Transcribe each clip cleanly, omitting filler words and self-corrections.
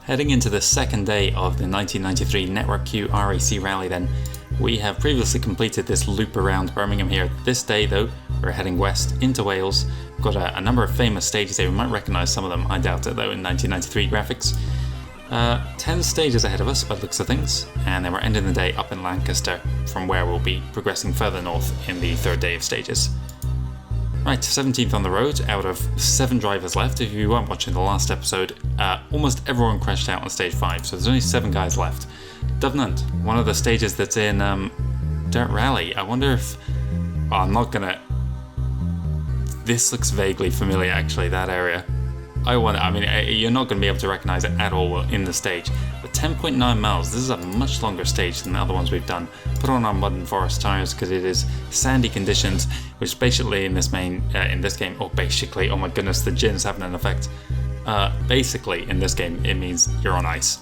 Heading into the second day of the 1993 Network Q RAC Rally then, we have previously completed this loop around Birmingham here. This day though, we're heading west into Wales. We've got a number of famous stages here, we might recognise some of them, I doubt it though in 1993 graphics. 10 stages ahead of us by the looks of things, and then we're ending the day up in Lancaster, from where we'll be progressing further north in the third day of stages. Right, 17th on the road, out of 7 drivers left. If you weren't watching the last episode, almost everyone crashed out on stage 5, so there's only 7 guys left. Dyfnant, one of the stages that's in Dirt Rally. I wonder if... Oh, I'm not gonna... This looks vaguely familiar actually, that area. You're not going to be able to recognise it at all in the stage. But 10.9 miles, this is a much longer stage than the other ones we've done. Put on our mud and forest tyres because it is sandy conditions, which basically in this game, oh my goodness, the gin's having an effect. Basically in this game, it means you're on ice.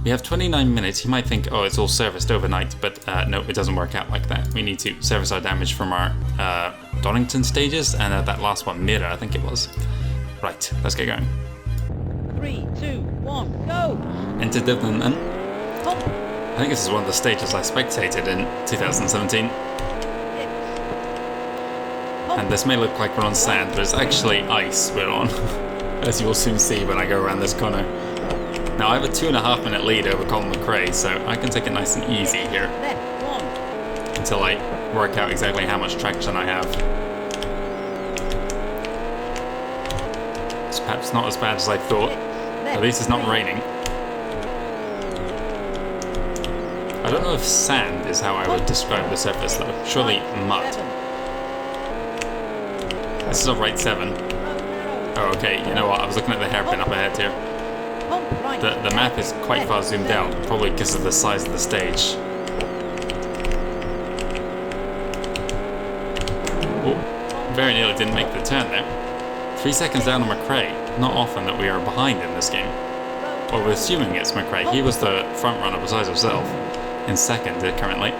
We have 29 minutes. You might think, oh, it's all serviced overnight, but no, it doesn't work out like that. We need to service our damage from our Donington stages and that last one, Mirror, I think it was. Right, let's get going. 3, 2, 1, go! Into Dyfnant then. I think this is one of the stages I spectated in 2017. And this may look like we're on sand, but it's actually ice we're on, as you will soon see when I go around this corner. Now I have a 2.5 minute lead over Colin McRae, so I can take it nice and easy here until I work out exactly how much traction I have. It's perhaps not as bad as I thought. At least it's not raining. I don't know if sand is how I would describe the surface though. Surely mud. This is a right 7. Oh, okay, you know what? I was looking at the hairpin up ahead here. The map is quite far zoomed out, probably because of the size of the stage. Oh, very nearly didn't make the turn there. 3 seconds down on McRae. Not often that we are behind in this game. Well, we're assuming it's McRae. He was the front runner besides himself. In second currently.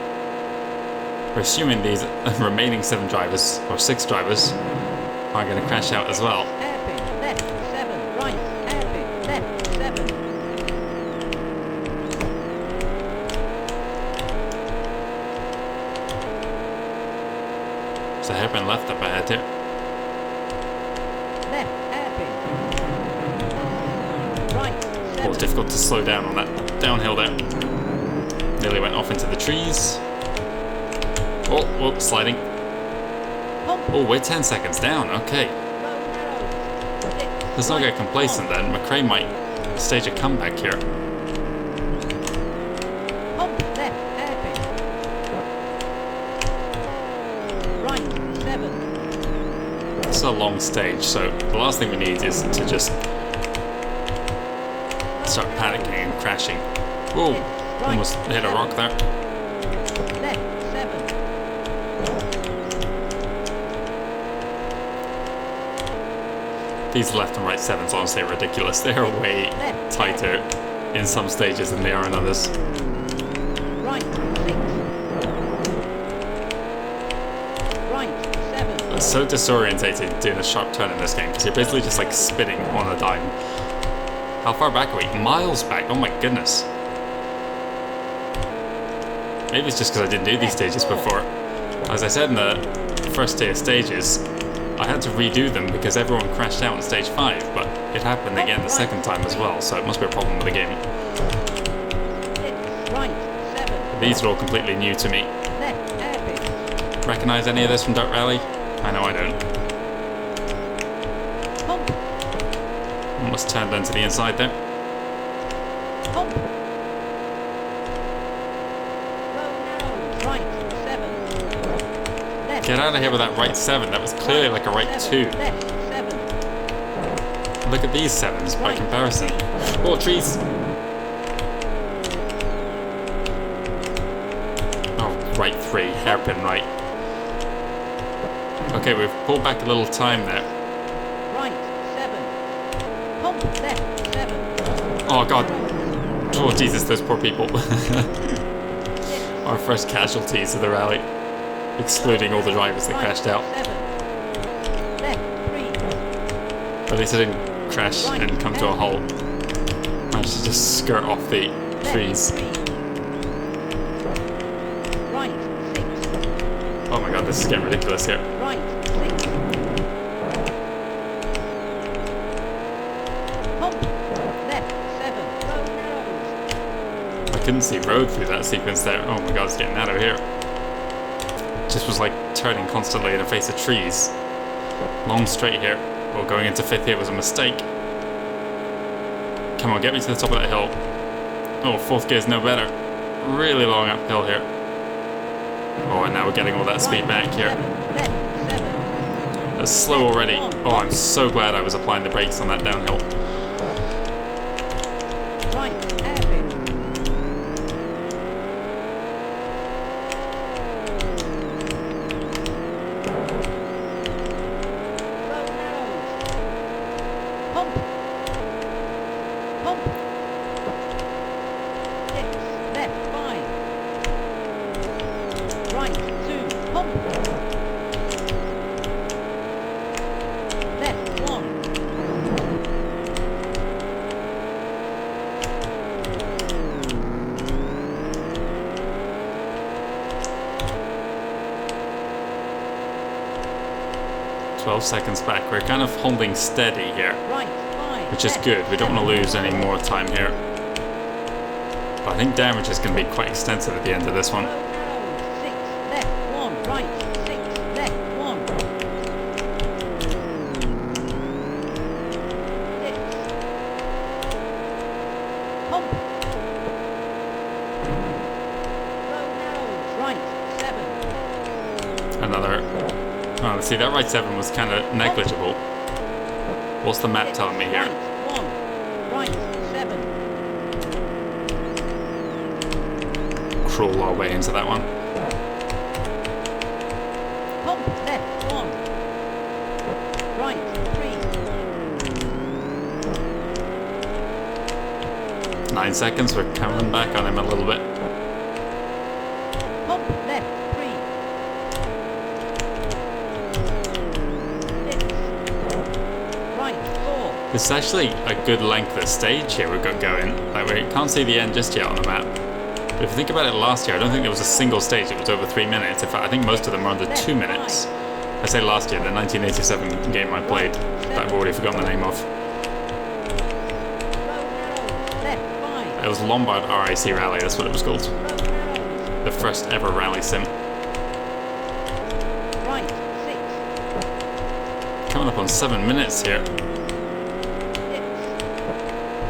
We're assuming these remaining 7 drivers, or 6 drivers, are going to crash out as well. Left 7, right, left 7. So hairpin left up ahead here. Oh, it's difficult to slow down on that downhill there. Nearly went off into the trees. Oh, sliding. Oh, we're 10 seconds down, okay. Let's not get complacent then. McRae might stage a comeback here. It's a long stage, so the last thing we need is to just start panicking and crashing. Oh, almost hit a rock there. Left 7. These left and right 7s honestly are ridiculous. They are way tighter in some stages than they are in others. Right 6. Right 7. It's so disorientating doing a sharp turn in this game because you're basically just like spinning on a dime. How far back are we? Miles back, oh my goodness. Maybe it's just because I didn't do these stages before. As I said in the first day of stages, I had to redo them because everyone crashed out in stage 5, but it happened again the second time as well, so it must be a problem with the game. These are all completely new to me. Recognise any of this from Dirt Rally? I know I don't. Almost turned into the inside there. Get out of here with that right 7. That was clearly like a right 2. Look at these 7s by comparison. Oh, trees! Oh, right 3. Hairpin right. Okay, we've pulled back a little time there. Oh god. Oh Jesus, those poor people. Our first casualties of the rally. Excluding all the drivers that crashed out. At least I didn't crash and come to a halt. Managed to just skirt off the trees. Right, 6. Oh my god, this is getting ridiculous here. Right, 6. Pump. Left, 7. Low narrows. I couldn't see road through that sequence there. Oh my god, it's getting narrow here. Just was like turning constantly in the face of trees. Long straight here. Well, going into 5th here was a mistake. Come on, get me to the top of that hill. Oh, 4th gear's no better. Really long uphill here. Oh, and now we're getting all that speed back here. Left, 7. That's slow already. Oh, I'm so glad I was applying the brakes on that downhill. Right, hairpin. Low narrows. Pump. Pump. 6. Left, 5. Right, 2. Pump. Left, 1. 12 seconds back. We're kind of holding steady here, Right, 5. which is left, good. We don't want to 7. lose any more time here. But I think damage is going to be quite extensive at the end of this one. Low narrows. 6. Left, 1. Right, 6. Left, 1. 6. Pump. Low narrows. Right, 7. Another. Oh, see, that right 7 was kind of negligible. What's the map telling me here? Right, 1. Right, 7. Crawl our way into that one. Pump left, 1. Right, 3. 9 seconds. We're coming back on him a little bit. Pump left, 3. 6. Right, 4. It's actually a good length of stage here we've got going. Like, we can't see the end just yet on the map. But if you think about it, last year, I don't think there was a single stage that was over 3 minutes. In fact, I think most of them were under 2 minutes. I say last year, the 1987 game I played, that I've already forgotten the name of. Low narrows. Left, 5. It was Lombard RIC Rally, that's what it was called. Low narrows. The first ever rally sim. Right, 6. Coming up on 7 minutes here. 6.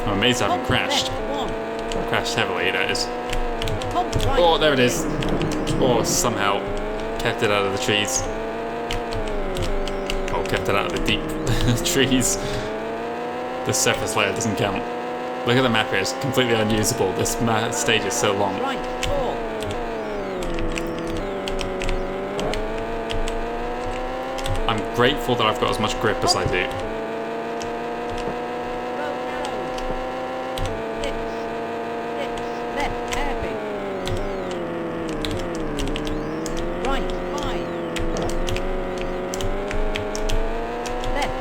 I'm amazed I haven't Pump crashed. left, 1. Crashed heavily, that is. Pump right. Oh, there it is. Oh, somehow kept it out of the trees. Oh, kept it out of the deep trees. The surface layer doesn't count. Look at the map here, it's completely unusable. This stage is so long. Right, 4. I'm grateful that I've got as much grip as I do. Low narrows. 6. 6. Left, hairpin. Right, 5. Left,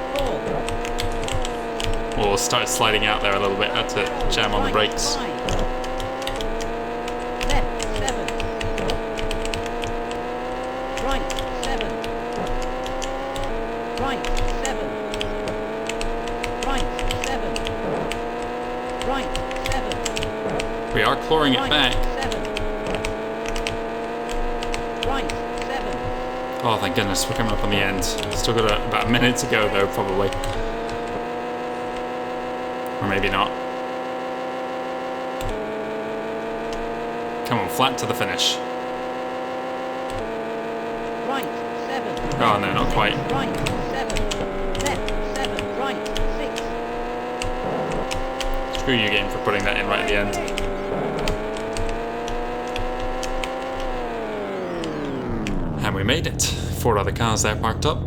4. Or start sliding out there a little bit, had to jam on the Right, brakes. 5. Left, 7. Right, 7. Right, 7. Right, 7. Right, 7. We are clawing it Right, back. 7. Right, 7. Oh, thank goodness, we're coming up on the end. Still got about a minute to go though, probably. Or maybe not. Come on, flat to the finish. Right, 7. Oh no, not quite. Right, 7. Left, 7. Right, 6. Screw you, game, for putting that in right at the end. And we made it. 4 other cars there parked up.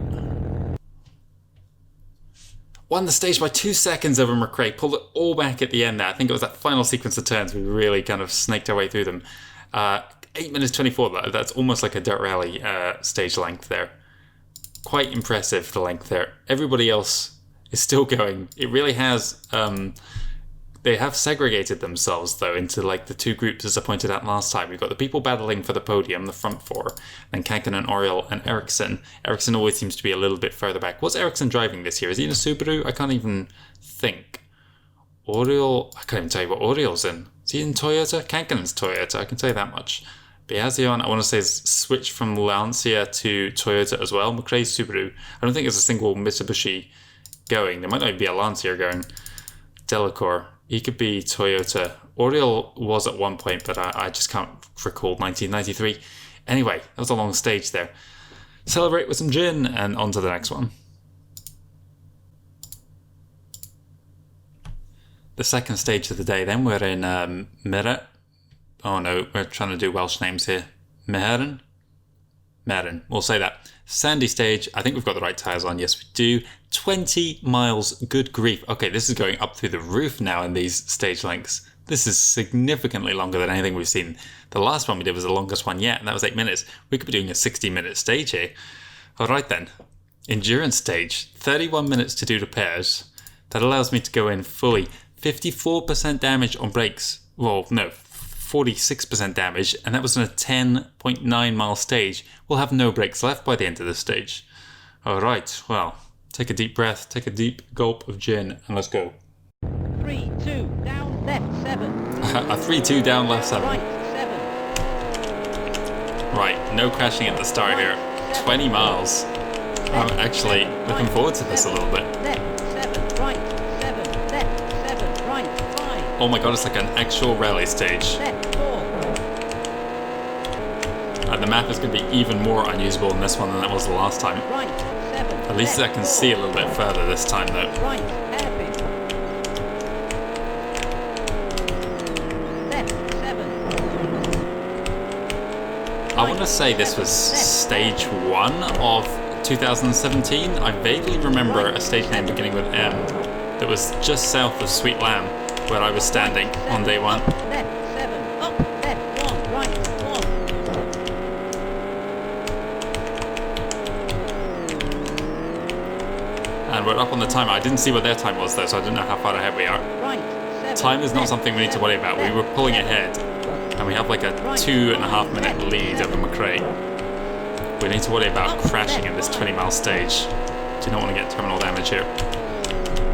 Won the stage by 2 seconds over McRae. Pulled it all back at the end there. I think it was that final sequence of turns. We really kind of snaked our way through them. 8 minutes 24. That's almost like a dirt rally stage length there. Quite impressive, the length there. Everybody else is still going. It really has... They have segregated themselves, though, into like the two groups as I pointed out last time. We've got the people battling for the podium, the front four, and Kankkunen, Oriol, and Ericsson. Ericsson always seems to be a little bit further back. What's Ericsson driving this year? Is he in a Subaru? I can't even think. Oriol, I can't even tell you what Oriol's in. Is he in Toyota? Kankkunen's Toyota, I can tell you that much. Biazion, I want to say, is switched from Lancia to Toyota as well. McRae's Subaru. I don't think there's a single Mitsubishi going. There might not even be a Lancia going. Delacour, he could be Toyota. Oriol was at one point, but I just can't recall 1993. Anyway, that was a long stage there. Celebrate with some gin and on to the next one. The second stage of the day then, we're in Meret. Oh no, we're trying to do Welsh names here. Meheren? Meren, we'll say that. Sandy stage, I think we've got the right tyres on, yes we do. 20 miles, good grief. Okay, this is going up through the roof now in these stage lengths. This is significantly longer than anything we've seen. The last one we did was the longest one yet, and that was 8 minutes. We could be doing a 60-minute stage here. Alright then, endurance stage, 31 minutes to do repairs. That allows me to go in fully. 54% damage on brakes. Well, no, 46% damage, and that was on a 10.9 mile stage. We'll have no brakes left by the end of this stage. Alright, well, take a deep breath, take a deep gulp of gin, and let's go. 3-2, down left 7. A 3-2 down left 7. Right 7. Right, no crashing at the start here. 20 miles. I'm actually looking forward to this a little bit. Left 7, right 7, left 7, right 5. Oh my god, it's like an actual rally stage. Left 4. And the map is going to be even more unusable in this one than it was the last time. Right 7. At least I can see a little bit further this time though. Right hairpin. Left 7. I want to say this was stage 1 of 2017. I vaguely remember a stage name beginning with M that was just south of Sweet Lamb, where I was standing on day 1. Left 7. Up. Left 1. Right 1. And we're up on the timer. I didn't see what their time was though, so I don't know how far ahead we are. Right 7. Time is not something we need to worry about. We were pulling ahead, and we have like a 2.5 minute lead over McRae. We need to worry about crashing in this 20 mile stage. Do not want to get terminal damage here.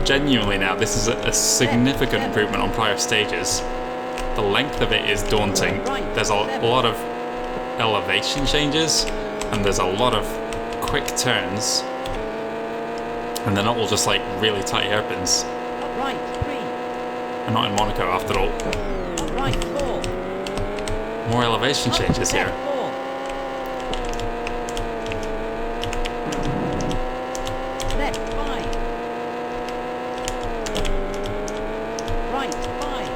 Genuinely now, this is a significant improvement on prior stages. The length of it is daunting. There's a lot of elevation changes, and there's a lot of quick turns, and they're not all just like really tight hairpins. Right 3. I'm not in Monaco after all. Right 4. More elevation changes here. Left 4. Left 5. Right 5.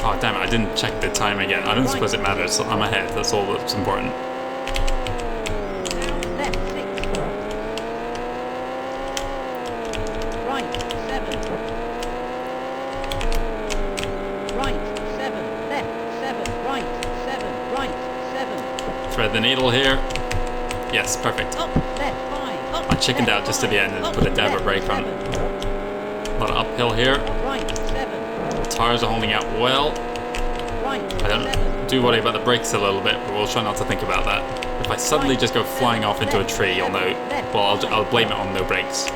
Oh damn it, I didn't check the time again. I don't suppose it matters. I'm ahead, that's all that's important. Down left 6. Right 7. Right 7. Left 7. Right 7. Right 7. Thread the needle here. Yes, perfect. Up left 5. Up I chickened left out just at the end and up, put a dab of left brake on. 7. A lot of uphill here. Right 7. Tires are holding out well. Right I don't 7. do worry about the brakes a little bit, but we'll try not to think about that. If I suddenly just go flying off into a tree, you'll know. Well, I'll blame it on no brakes.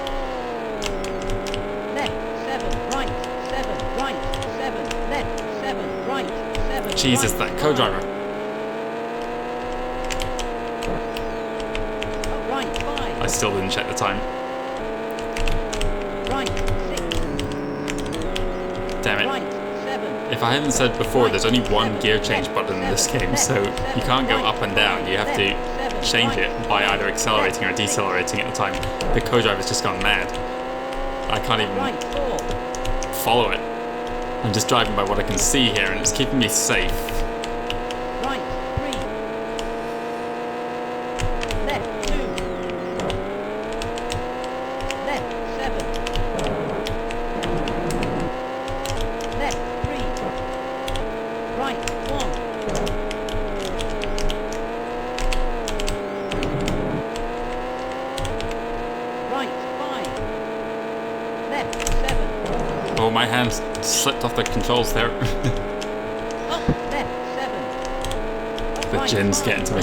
Left 7. Right 7. Right 7. Left 7. Right 7. Jesus, right, that co-driver. Right 5. I still didn't check the time. Right 6. Damn it. Right 7. If I haven't said before, there's only one gear change button in this game, so you can't go up and down. You have to change it by either accelerating or decelerating at the time. The co-driver's just gone mad. I can't even Right 4. follow it. I'm just driving by what I can see here, and it's keeping me safe. Right 3. Left 2. Left 7. Left 3. Right 1. Right 5. Left 7. Oh, my man slipped off the controls there. Up left 7. Up The right gin's 5. getting to me.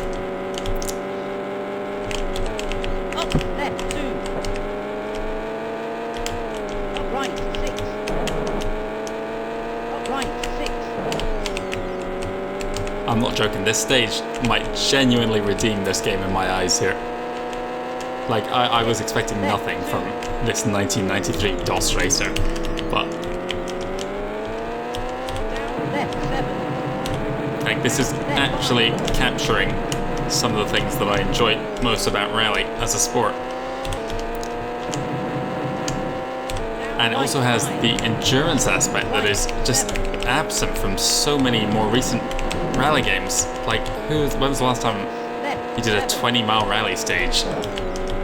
Up left 2. Up right 6. Up right 6. I'm not joking, this stage might genuinely redeem this game in my eyes here. Like, I was expecting nothing from this 1993 DOS racer, but Down left 7. like this is actually capturing some of the things that I enjoy most about rally as a sport. And it also has the endurance aspect that is just absent from so many more recent rally games. Like, when was the last time Left you did a 7. 20-mile rally stage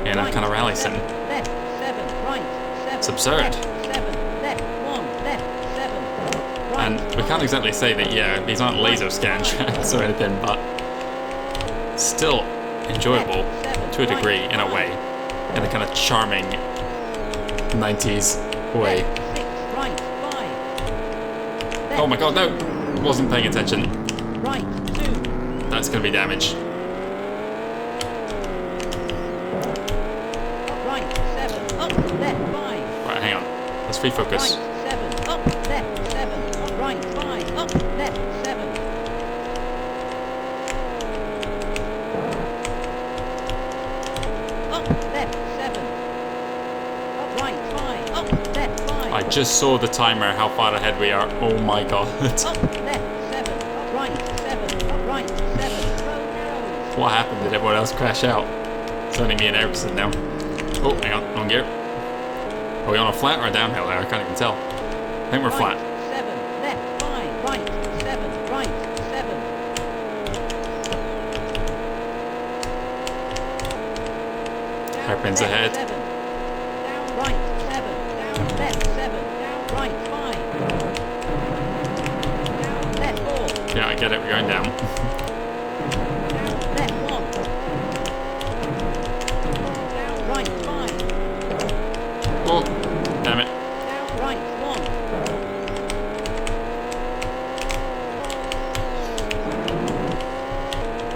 in a kind of rally sim? Left 7. Right 7. It's absurd. Left 7. Left 1. Left 7. Right And we can't 5. exactly say that, yeah, these aren't laser scan tracks or anything, but still enjoyable to a degree in a way, in a kind of charming 90s way. Left 6. Right 5. Oh my god, no! Wasn't paying attention. Right 2. That's gonna be damage. Up right 7. Up left 5. Right, hang on. Let's refocus. Right 7. Up left 7. Up right 5. Up left 7. Up left 7. Up right 5. Up left 5. I just saw the timer, how far ahead we are. Oh my god. Up left 7. Up right 7. Up right 7. Slow narrows. What happened? Did everyone else crash out? It's only me and Ericsson now. Oh, hang on. Wrong gear. Are we on a flat or a downhill there? I can't even tell. I think we're Right flat. 7. Left 5. Right 7. Right 7. Down Hairpins left ahead. 7. Down right 7. Down left 7. Down right 5. Down left 4. Yeah, I get it. We're going down. Down left 1. Down right 5. Oh, damn it. Down right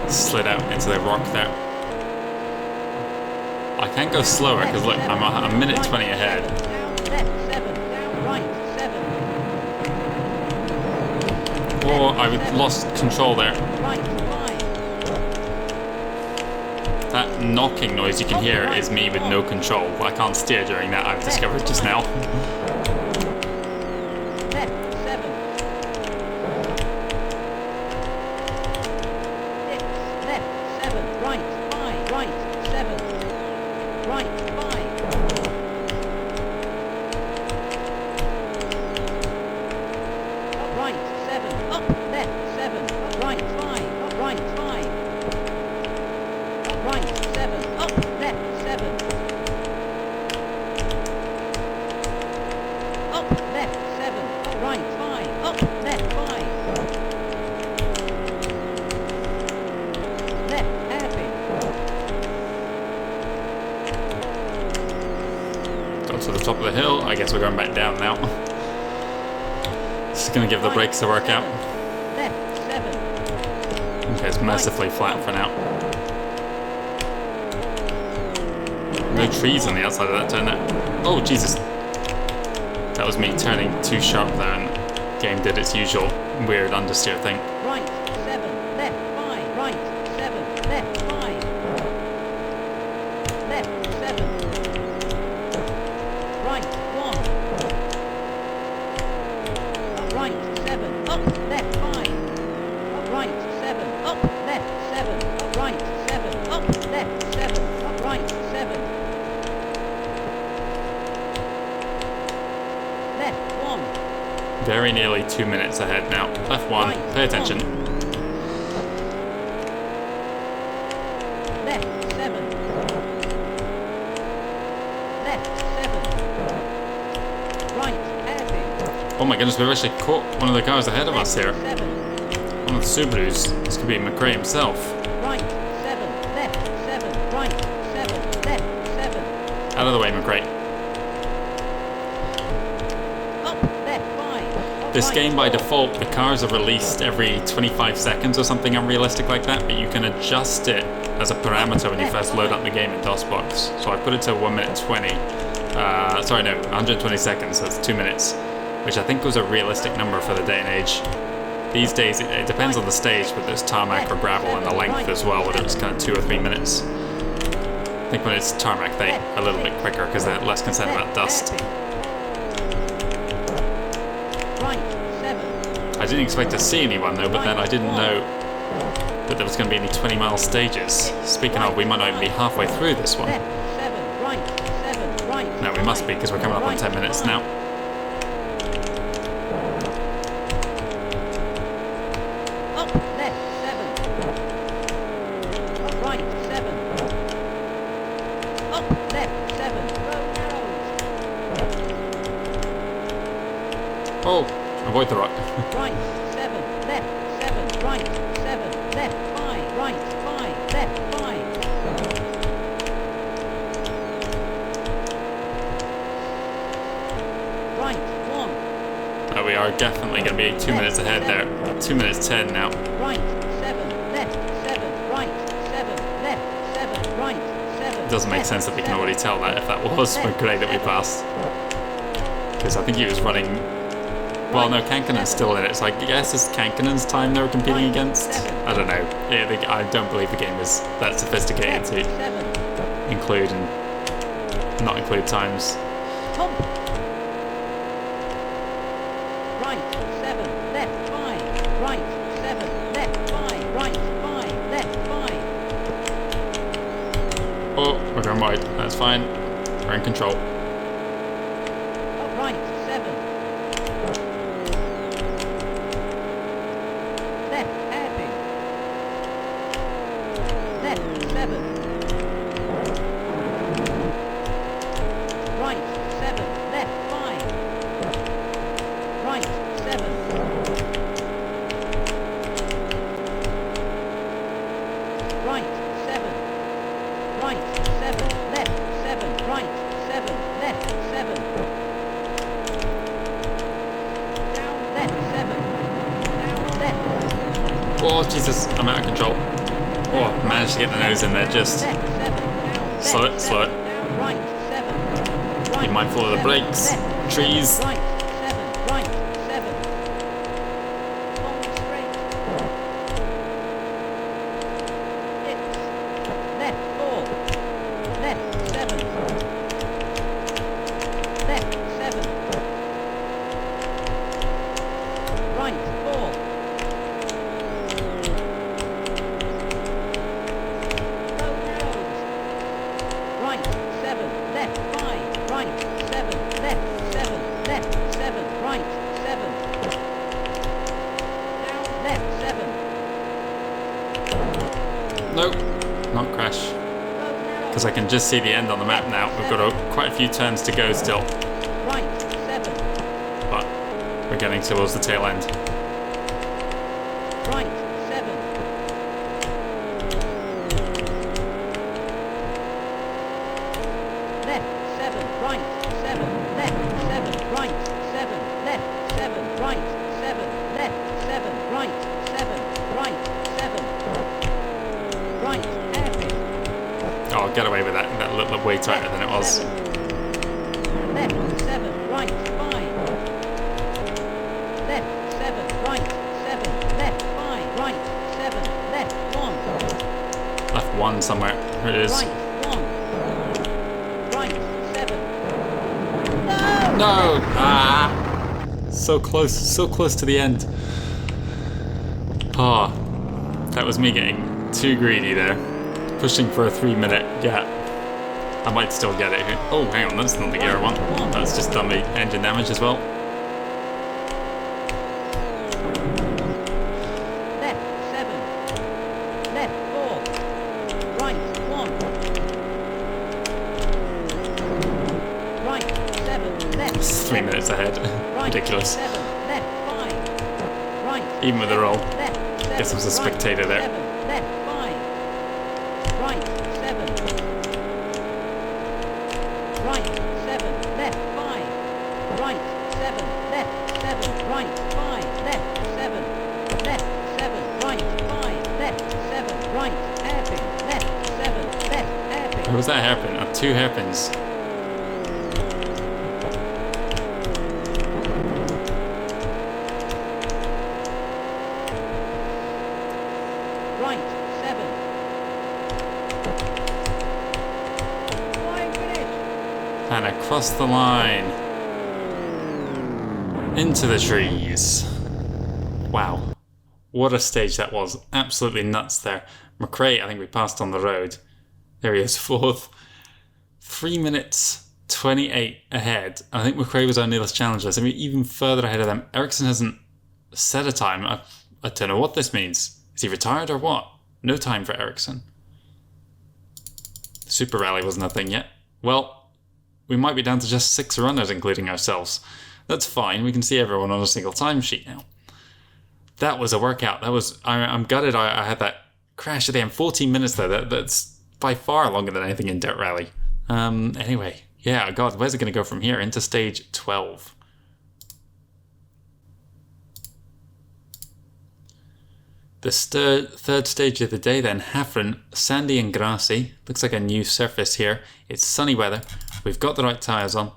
1. Slid out into the rock there. I can't go slower because look, I'm a minute 20 ahead. Down left 7. Down right 7. Oh, I lost control there. Right 5. That knocking noise you can hear is me with no control. I can't steer during that, I've discovered just now. Left 7. Six. Left 7. Right 5. Right 7. Right 5. Up right 7. Up left 7. Up right 5. Up right 5. Up right 7. Up left 7. Up left 7. Up right 5. Up left 5. Left hairpin. Got to the top of the hill. I guess we're going back down now. This is going to give the Right brakes a workout. 7. Left 7. Okay, it's mercifully flat for now. No trees on the outside of that turn there. Oh, Jesus. That was me turning too sharp there and the game did its usual weird understeer thing. Right 7. Left 5. Right 7. Left 5. Left 7. Right 1. Up right 7. Up left 5. Up right 7. Up left 7. Up right 7. Up left 7. Up right 7. Left 1. Very nearly 2 minutes ahead now. Left one, pay attention. Left 7. Left 7. Right hairpin. Oh my goodness, we've actually caught one of the cars ahead of us here. 7. One of the Subarus. This could be McRae himself. Right 7. Left 7. Right 7. Left 7. Out of the way, McRae. Up left This game by default, the cars are released every 25 seconds or something unrealistic like that, but you can adjust it as a parameter when you first load up the game in DOSBox. So I put it to 1 minute 20. Sorry, no, 120 seconds, so that's 2 minutes, which I think was a realistic number for the day and age. These days, it depends on the stage, but there's tarmac or gravel and the length as well, whether it's kind of 2 or 3 minutes. I think when it's tarmac, they're a little bit quicker because they're less concerned about dust. I didn't expect to see anyone though, but then I didn't know that there was going to be any 20-mile stages. Speaking of, we might not even be halfway through this one. No, we must be because we're coming up on 10 minutes now. Oh, avoid the rock. Right, 7, left, 7, right, 7, left, 5, right, 5, left, 5. Right, 1. Oh, we are definitely going to be 2 minutes ahead there. 2 minutes 10 now. Right, 7, left, 7, right, 7, left, 7, right, 7. It doesn't make sense that we can already tell that if that was great that we passed. Because I think he was running. Well, no, Kankanen's still in it, so I guess it's Kankanen's time they were competing against. I don't know. I don't believe the game is that sophisticated to include and not include times. Right, 7, left, 5, right, 7, left, 5, right, 5, left, 5. Oh, we're going wide. That's fine. We're in control. Right, 7. Left, hairpin. Left, 7. Right, 7, left, 5. Right, 7. Right, 7. Right, 7, left, 7, right, 7, left, 7. Down, left, 7. Down, left. Oh, Jesus, I'm out of control. Oh, managed to get the nose in there just. Left, 7. Down, Slow left, it, slow it. Down, right, 7. Right, Be mindful of the 7, brakes, left, trees. Right, 7, right, 7. Long straight. Hits. Left, 4. Left, 7. Left, 7. Right, 4. Low narrows. Right, 7. Left, 5. Right, 7. Left, 7. Left, 7. Right, 7. Down, left, 7. Nope, not crash. Low narrows. Because I can just see the end on the map now. We've got quite a few turns to go still, Right, 7. but we're getting towards the tail end. Right, 7. Left, 7, right, 7, left, 7, right, 7, left, 7, right, 7, left, 7, right, 7, right, 7. Right, hairpin. Oh, I'll get away with that. That looked way tighter than it was. Left, 7, right, 5. Left, 7, right, 7, left, 5, right, 7, left, 1. Left one somewhere. Here it is. Right, 1. Right, 7. No! No! Ah! So close to the end. Ah, that was me getting too greedy there. Pushing for a 3-minute gap. I might still get it. Oh, hang on, that's not the gear I want. That's just done me engine damage as well. Left, 7. Left, 4. Right, 1. Right, 7. Left. It's 3 minutes ahead. Right, Ridiculous. 7. Left, 5. Right. Even with the roll. Left, 7. Guess I was a spectator there. 7. Left, 5. Right, 7. Right, 7. Left, 5. Right, 7. Left, 7. 7, right 5, left 7, left 7, right 5, left 7, right hairpin, left 7, left hairpin. Where was that hairpin? 2 hairpins. Right 7. Flying finish. And across the line. Into the trees. Wow. What a stage that was. Absolutely nuts there. McRae, I think we passed on the road. There he is, 4th. 3 minutes 28 ahead. I think McRae was our nearest challenger. So even further ahead of them. Ericsson hasn't set a time. I don't know what this means. Is he retired or what? No time for Ericsson. The Super Rally wasn't a thing yet. Well, we might be down to just 6 runners, including ourselves. That's fine. We can see everyone on a single timesheet now. That was a workout. That was. I'm gutted. I had that crash at the end. 14 minutes there. That's by far longer than anything in Dirt Rally. Anyway, yeah. God, where's it going to go from here? Into stage 12. The third stage of the day then, Hafren, sandy and grassy. Looks like a new surface here. It's sunny weather. We've got the right tyres on.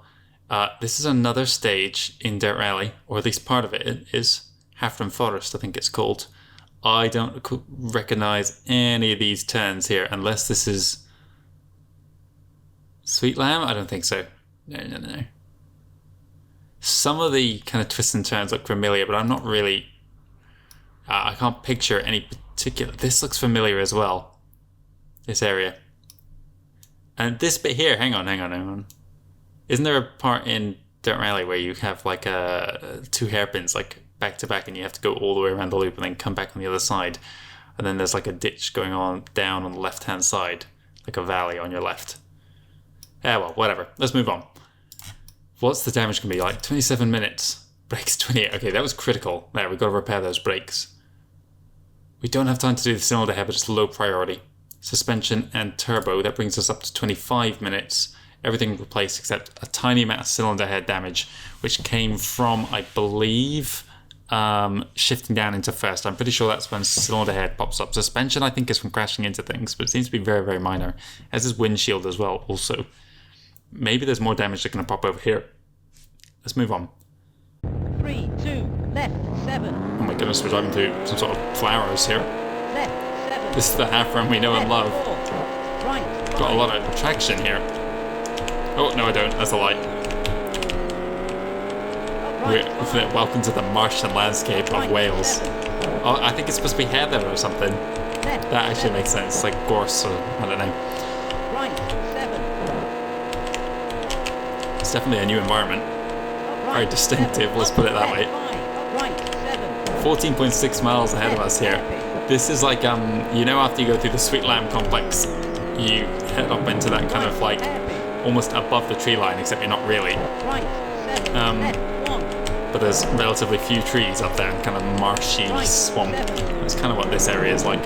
This is another stage in Dirt Rally, or at least part of it is. Hafren Forest, I think it's called. I don't recognise any of these turns here, unless this is Sweet Lamb? I don't think so. No. Some of the kind of twists and turns look familiar, but I'm not really... I can't picture any particular... This looks familiar as well. This area. And this bit here, hang on. Isn't there a part in Dirt Rally where you have like 2 hairpins like back to back and you have to go all the way around the loop and then come back on the other side? And then there's like a ditch going on down on the left hand side, like a valley on your left. Yeah, well, whatever. Let's move on. What's the damage going to be like? 27 minutes. Brakes 28. Okay, that was critical. There, we've got to repair those brakes. We don't have time to do the cylinder head, but it's low priority. Suspension and turbo, that brings us up to 25 minutes. Everything replaced except a tiny amount of cylinder head damage, which came from, I believe, shifting down into first. I'm pretty sure that's when cylinder head pops up. Suspension, I think, is from crashing into things, but it seems to be very, very minor. As is windshield as well, also. Maybe there's more damage that's going to pop over here. Let's move on. 3, 2, left 7. Oh my goodness, we're driving through some sort of flowers here. Left 7. This is the Hafren we know and love. 4, right. Got a lot of traction here. Oh, no I don't, that's a lie. Welcome to the martian landscape of Wales. Oh, I think it's supposed to be heather or something. That actually makes sense, like gorse or, I don't know. Right 7. It's definitely a new environment. Very distinctive, let's put it that way. 14.6 miles ahead of us here. This is like, you know, after you go through the Sweet Lamb complex, you head up into that kind of like almost above the tree line, except you're not really. But there's relatively few trees up there and kind of marshy swamp. That's kind of what this area is like.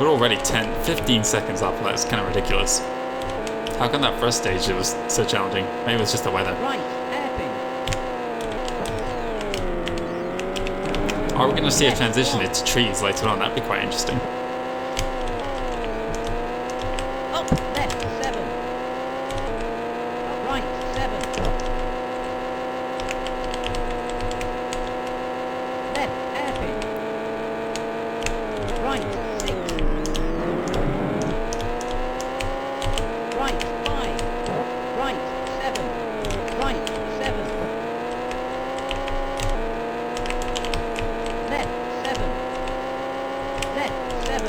We're already 15 seconds up, that's kind of ridiculous. How come that first stage it was so challenging? Maybe it was just the weather. Are we going to see a transition into trees later on? That'd be quite interesting. Up left 7. Up right 7. Left hairpin. Right 6. Right 5. Right 7. Right 7. Left 7. Left 7.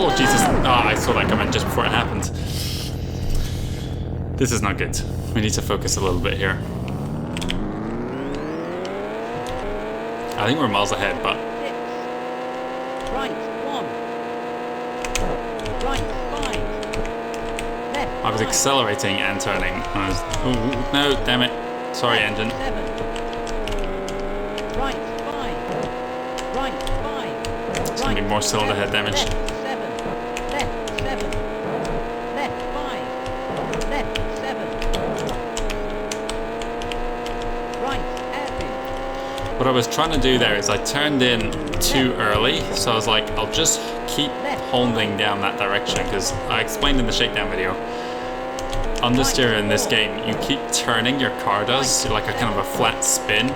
Oh, Jesus. Ah, I saw that coming just before it happened. This is not good. We need to focus a little bit here. I think we're miles ahead, but... 6. Right 1. Right 5. Left I was 5. accelerating and turning. I was... Oh, no, damn it. Sorry, Left engine. 7. Right 5. Right 5. It's going to be more cylinder head damage. Left 7. Left 7. Left 5. Left 7. Right hairpin. What I was trying to do there is I turned in too early, so I was like, I'll just keep holding down that direction, because I explained in the shakedown video, understeer in this game, you keep turning, your car does, like a kind of a flat spin,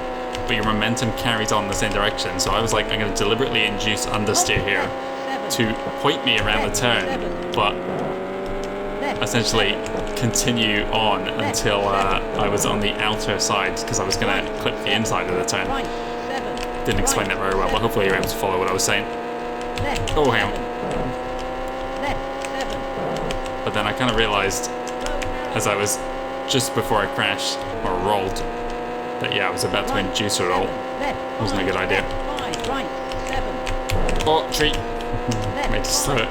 but your momentum carries on the same direction. So I was like, I'm going to deliberately induce understeer here to point me around the turn, but essentially continue on until I was on the outer side, because I was going to clip the inside of the turn. Right 7. Didn't explain that very well, but hopefully you're able to follow what I was saying. Left Oh, hang on. 7. Left 7. But then I kind of realized as I was just before I crashed or rolled that yeah, I was about to induce a roll. Wasn't a good idea. Left 5. Right 7. Oh, tree. Left Made to slow it.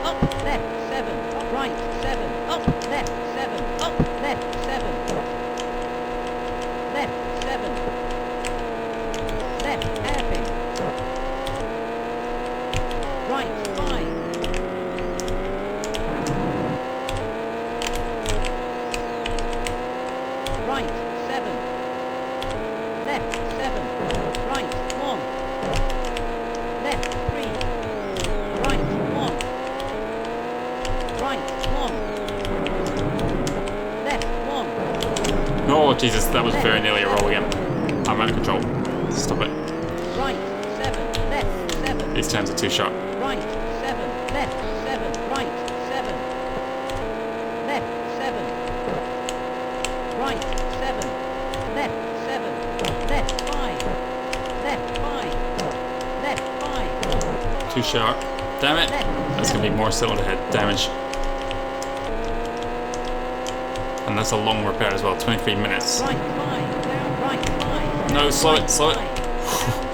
Up left 7. Right 7. Up left 7. Up left 7. Left 7. Left hairpin. Right 5. Right 7. Left 7. Right 1. Left 3. Right 1. Right 1. Left 1. Oh, Jesus, that was very nearly a roll again. I'm out of control. Stop it. Right 7. Left 7. These turns are too sharp. Right 7. Left 7. Right 7. Left 7. Right 7. Left 7. Left 5. Left 5. Left 5. Too sharp. Damn it. That's going to be more cylinder head damage. And that's a long repair as well, 23 minutes. Right 5. Down right 5. No, slow it, slow it. Down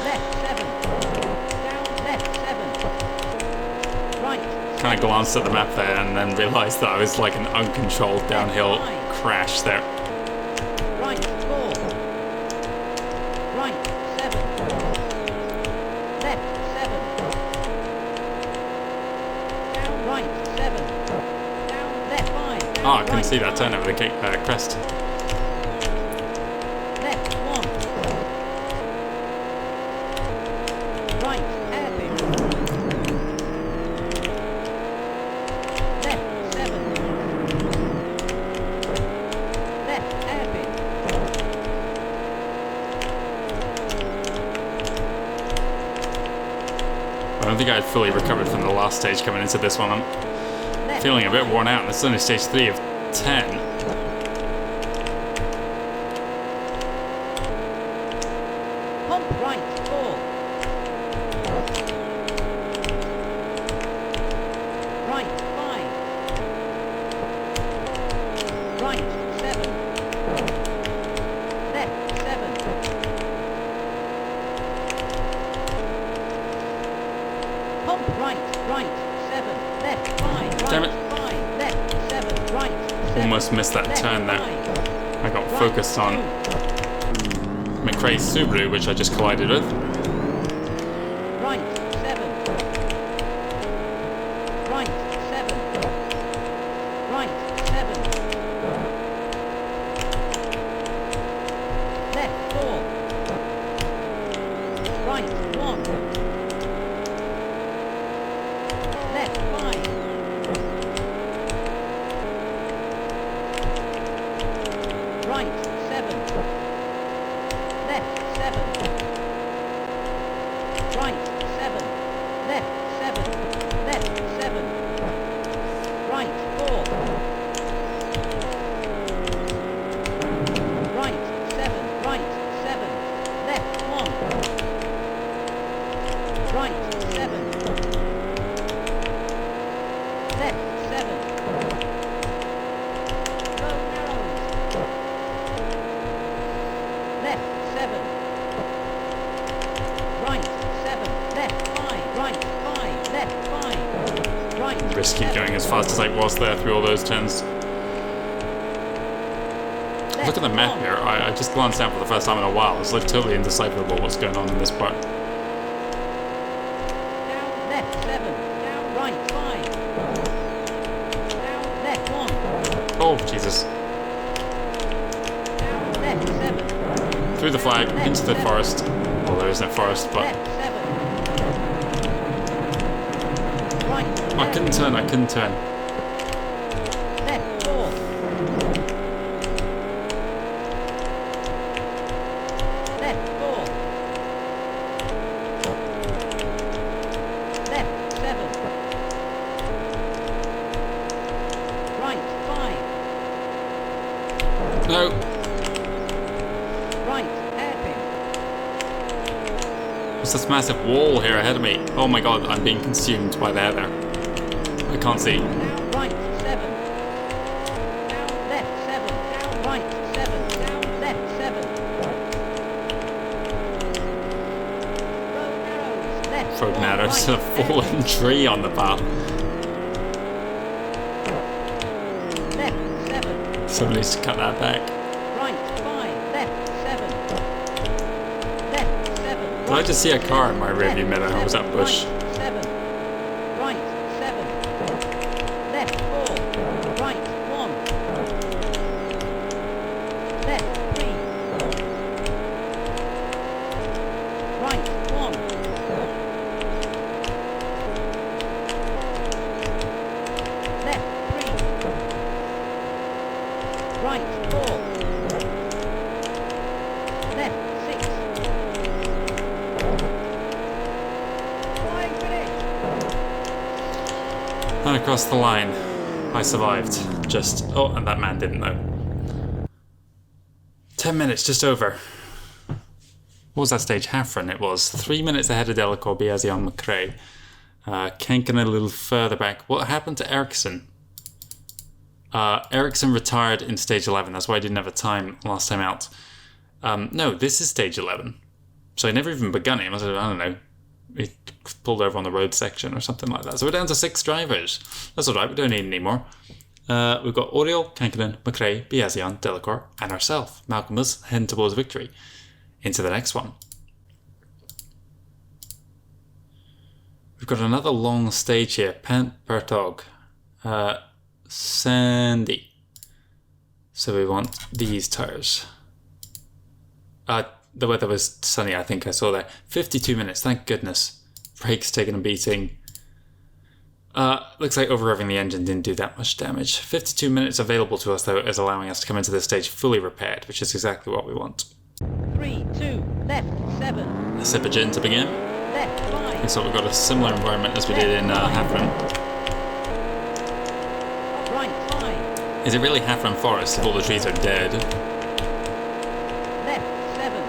left 7. Down left 7. Right. Kind of glanced at the map there and then realised that I was like an uncontrolled downhill crash there. Right 4. Right 7. Left 7. Down right 7. Down left 5. Down Oh, I couldn't right see that turn 5. over the crest. Left 1. Right hairpin. Left 7. Left hairpin. I don't think I had fully recovered from the last stage coming into this one. I'm Left feeling a bit 5. worn out, and it's only stage 3 of 10. Pump right 4. Right 5. Right 7. Left 7. Pump right 7. Left 5. Damn Right it. 5. Left 7. Right 7. Almost missed that Left turn there. 5. I got Right focused on 2. McRae's Subaru, which I just collided with. Right 7. Right 7. Right 7. Left 4. Right 1. Left 5. Right 7. Left 7. fast as I was there through all those turns. Look at the map here. I just glanced down for the first time in a while. It's like totally indecipherable what's going on in this part. Down left 7. Down right 5. Down left 1. Oh, Jesus. Down left 7. Through the flag, into the forest. Well, there isn't a forest, but... Left 7. Right I couldn't turn, I couldn't turn. left 4. Left 4. Left 7. Right 5. No! Right hairpin. There's this massive wall here ahead of me. Oh my god, I'm being consumed by the heather. I can't see. Down right 7. Down left 7. Down right 7. Down left 7. Road arrows left. Road 1, narrows, right, a fallen tree on the path. left 7. Someone needs to cut that back. Right 5. Left 7. Left 7. Did I just see a car in my rearview mirror, or was that bush? Right 7. Right 7. Left 4. Right 1. Left 3. Right 1. Left 3. Right 4. Left 6. Flying finish. And across the line. I survived. Just... Oh, and that man didn't though. 10 minutes, just over. What was that stage? Hafren it was. 3 minutes ahead of Delacour, Biazion, McRae. Kenken a little further back. What happened to Ericsson? Ericsson retired in stage 11. That's why I didn't have a time last time out. No, this is stage 11. So I never even begun it. I don't know. He pulled over on the road section or something like that. So we're down to 6 drivers. That's alright, we don't need any more. We've got Oriol, Kankkunen, McRae, Biazion, Delacour, and ourselves. Malcolmus heading towards victory. Into the next one. We've got another long stage here. Pant Bertog. Sandy. So we want these tyres. The weather was sunny, I think I saw there. 52 minutes, thank goodness. Brakes taking a beating. Looks like over-revving the engine didn't do that much damage. 52 minutes available to us, though, is allowing us to come into this stage fully repaired, which is exactly what we want. 3, 2, left 7. Sipagen to begin. Left 5. So we've got a similar environment as we did in Hafren. Right 5. Is it really Hafren Forest if all the trees are dead? Left 7.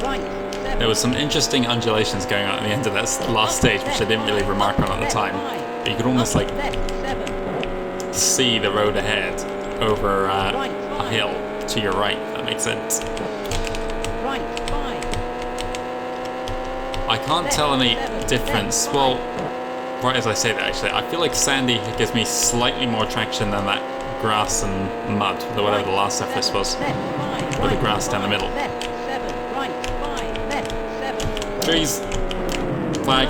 Right 7. There was some interesting undulations going on at the end of that last stage, which I didn't really remark on at the time. But you could almost like Left 7. see the road ahead over a hill to your right, if that makes sense. Right 5. I can't tell any difference. Well, right as I say that, actually, I feel like Sandy gives me slightly more traction than that grass and mud, or whatever the last surface was, with the grass down the middle. Left 7. Right 5. Left 7. Trees. Flag.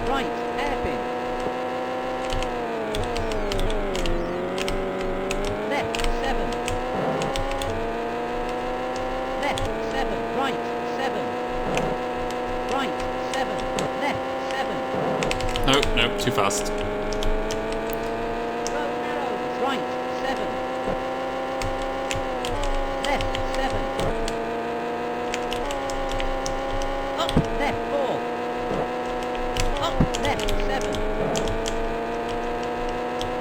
Right hairpin. Left 7. Left 7. Right 7. Right 7. Left 7. No, too fast. Row narrows. Right 7. Left 7. Up left 4. Up left 7.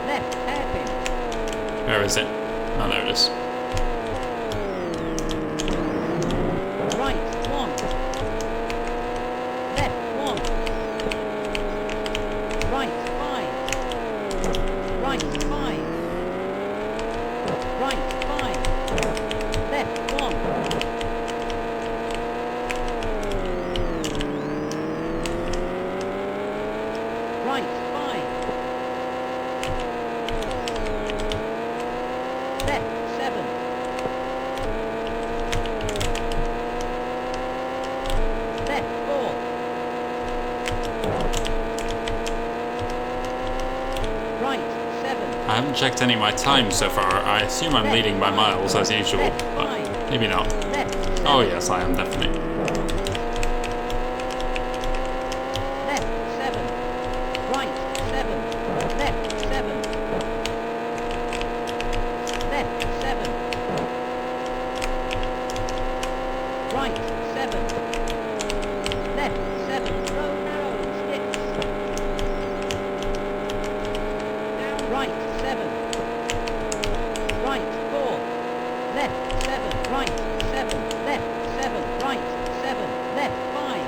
Left hairpin. Where is it? Oh, there it is. Right 1. Left 1. Right 5. Right 5. Right 5. Left 1. right 5. Left 7. Left 4. Right 7. I haven't checked any of my times so far. I assume I'm leading by miles as usual, but maybe not. Left 7. Oh yes, I am definitely. Left 7. Right 7. Left 7. Left 7. Right 7. Left 7. Road narrow sticks. Down right 7. Right 4. Left 7. Right 7. Left 7. Right 7. Left 5.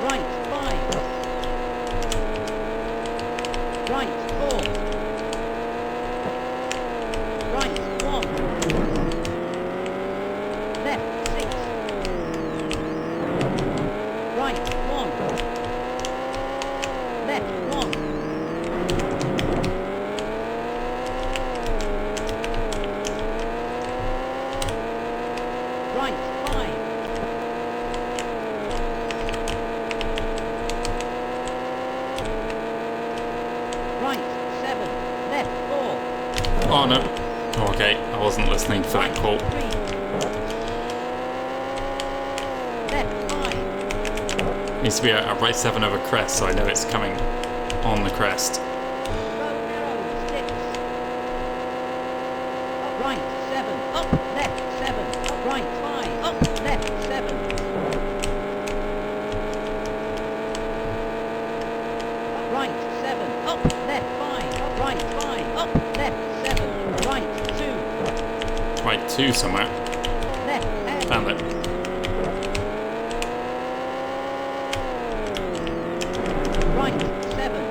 Right 5. Right 4. Right 1. Left 6. Right 1. Left 1. Right 5. Right 7. Left 4. Oh no. Oh, okay, I wasn't listening for that call. 3. Left 5. Needs to be a right 7 over crest, so I know it's coming on the crest. Road narrow sticks. Up right 7. Up left 7. Up right 5. Up left 7. Up right 7. Up left 5. Up right 5. Up left 7. Right 2. Right 2 somewhere. Left and Found it. right 7.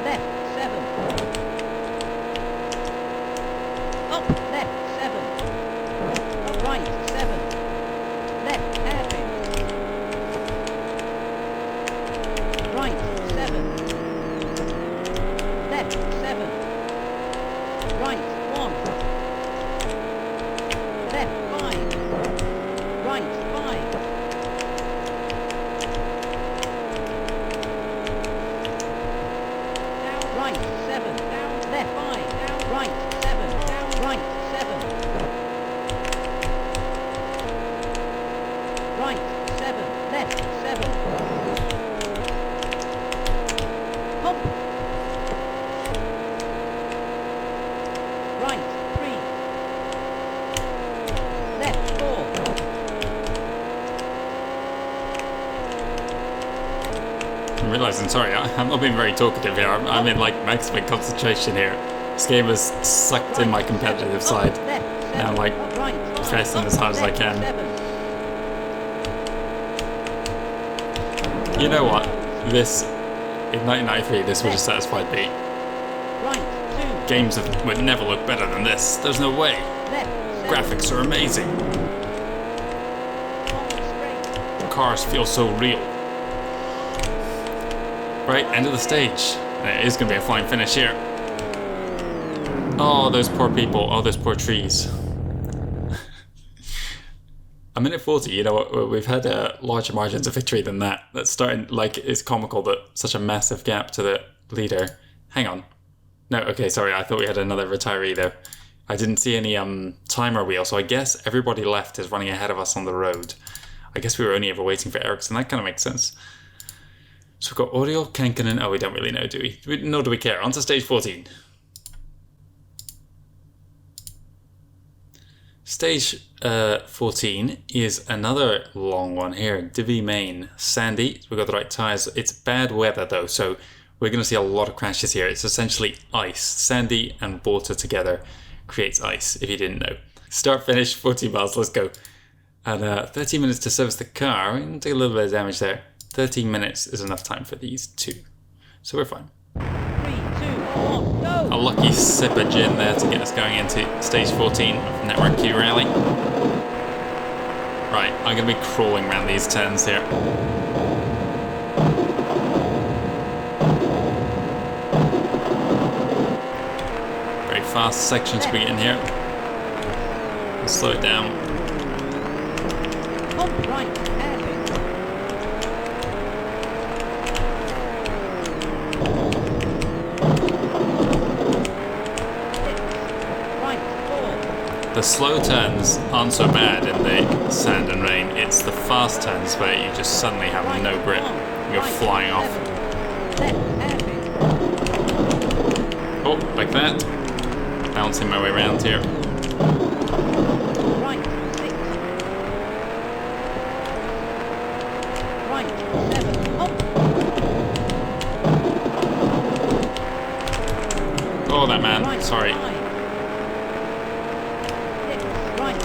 Left 7. Up left 7. Up right 7. Left hairpin. Right 7. Left 7. Right 1. Left 5. Right 5. Down right 7. Down left 5. Down right 7. Down right 7. Right 7. Left 7. Pump. Right 3. Left 4. I'm realising, sorry, I'm not being very talkative here. I'm in like maximum concentration here. This game has sucked in my competitive side. Now I'm like pressing as hard as I can. You know what? This, in 1993, this would have satisfied me. Right 2. Games would never look better than this. There's no way. Left 7. Graphics are amazing. Hold straight. Cars feel so real. Right, end of the stage. And it is going to be a flying finish here. Oh, those poor people. Oh, those poor trees. A minute 40, you know what? We've had larger margins of victory than that. That's starting, like, it's comical that such a massive gap to the leader. Hang on. No, okay, sorry. I thought we had another retiree there. I didn't see any timer wheel, so I guess everybody left is running ahead of us on the road. I guess we were only ever waiting for Ericsson. That kind of makes sense. So we've got Oriol, Kankkunen. Oh, we don't really know, do we? Nor do we care. On to stage 14. Stage 14 is another long one here. Divi Main. Sandy. We've got the right tyres. It's bad weather though, so we're going to see a lot of crashes here. It's essentially ice. Sandy and water together creates ice, if you didn't know. Start, finish, 40 miles. Let's go. And 13 minutes to service the car. We're going to take a little bit of damage there. 13 minutes is enough time for these two. So we're fine. 3, 2, 1, go! A lucky sip of gin there to get us going into stage 14 of Network Q Rally. Right, I'm going to be crawling around these turns here. fast section to begin here. We'll slow it down. Pump right, hairpin. The slow turns aren't so bad in the sand and rain. It's the fast turns where you just suddenly have no grip. You're flying off. Oh, like that. Bouncing my way around here. Right, 6. Right, 7. Up. Oh, that man. Right, Sorry. 5. 6. Right,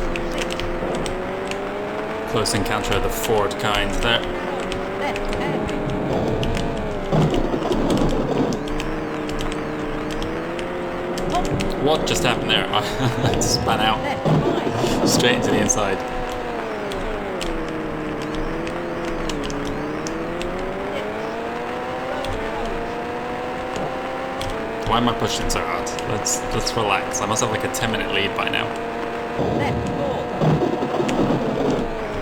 6. Close encounter of the Ford kind there. Left, hairpin. What just happened there? I span out Left, 5. straight into the inside. 6. Why am I pushing so hard? Let's relax. I must have like a 10-minute lead by now. Left, 4.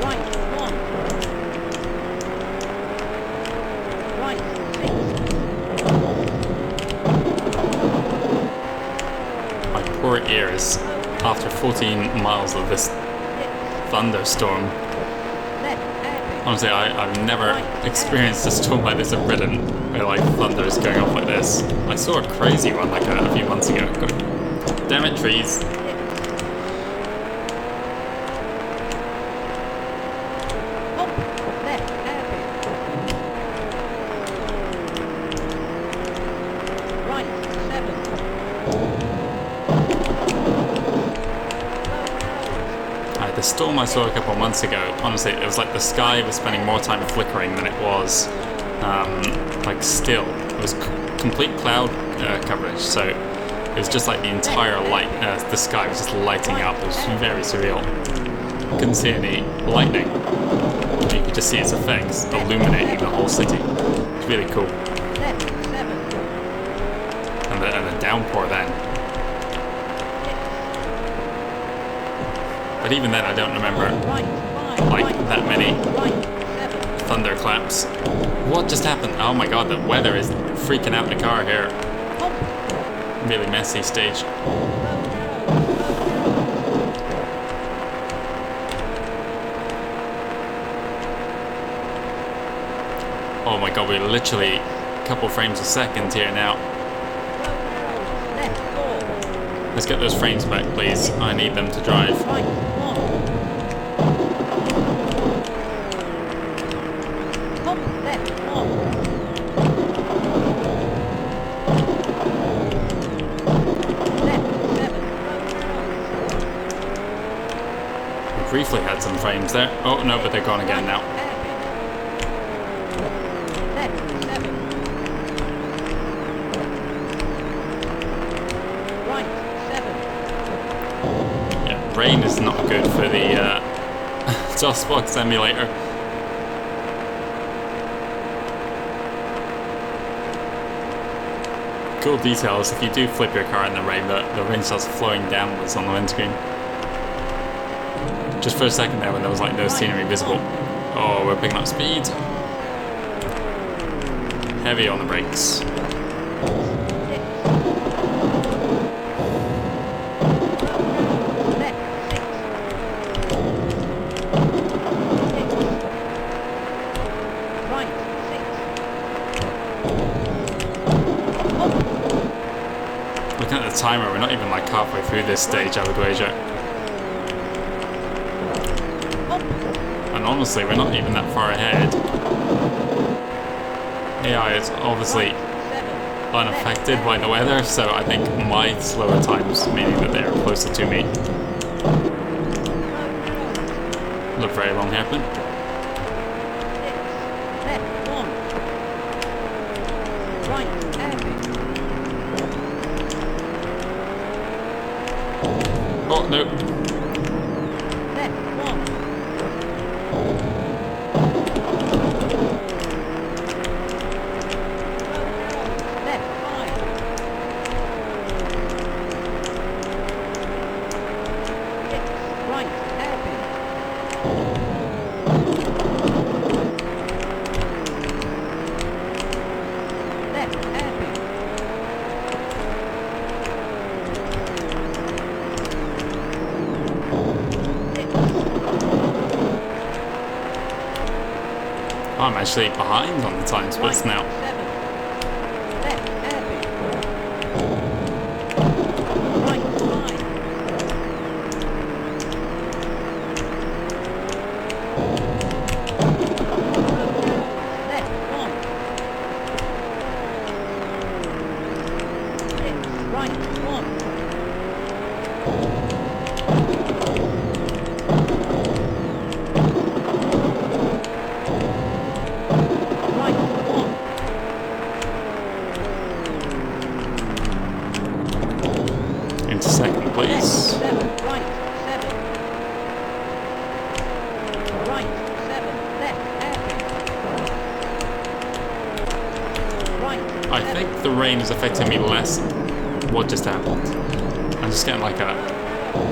Right, 1. Right, 6. My poor ears. After 14 miles of this 6. thunderstorm. Left, hairpin. Honestly, I've never experienced a storm like this in Britain, where like thunder is going off like this. I saw a crazy one like a few months ago. Damn it, trees. 6. Up, left, hairpin. Right, 7. The storm I saw a couple of months ago, honestly, it was like the sky was spending more time flickering than it was like still. It was complete cloud coverage, so it was just like the entire light, the sky was just lighting up. It was very surreal. Couldn't see any lightning. You could just see its effects illuminating the whole city. It's really cool. Left, 7. And the downpour then. But even then, I don't remember Right, 5. like Right, that many right, 7. thunderclaps. What just happened? Oh my god, the weather is freaking out the car here. Up. Really messy stage. Oh my god, we're literally a couple frames a second here now. Left, 4. Let's get those frames back, please. I need them to drive. Right, 1. Up, left, 1. Left, 7. We briefly had some frames there. Oh no, but they're gone again now. Left, 7. Right, 7. Yeah, rain is not good for the DOSBox emulator. Cool details, if you do flip your car in the rain, the rain starts flowing downwards on the windscreen. Just for a second there when there was like no scenery visible. Oh, we're picking up speed. Heavy on the brakes. Looking at the timer, we're not even like halfway through this stage, I would wager. And honestly, we're not even that far ahead. AI is obviously unaffected by the weather, so I think my slower times, meaning that they're closer to me. Look very long hairpin. Oh no. actually behind on the time splits now. 7. Left hairpin. Right 5. Left 1. 6. Right 1. Right 1. Into second, Left please. 7. Right 7. Right 7. Left hairpin. Right 7. I think the rain is affecting me less. What just happened? I'm just getting like a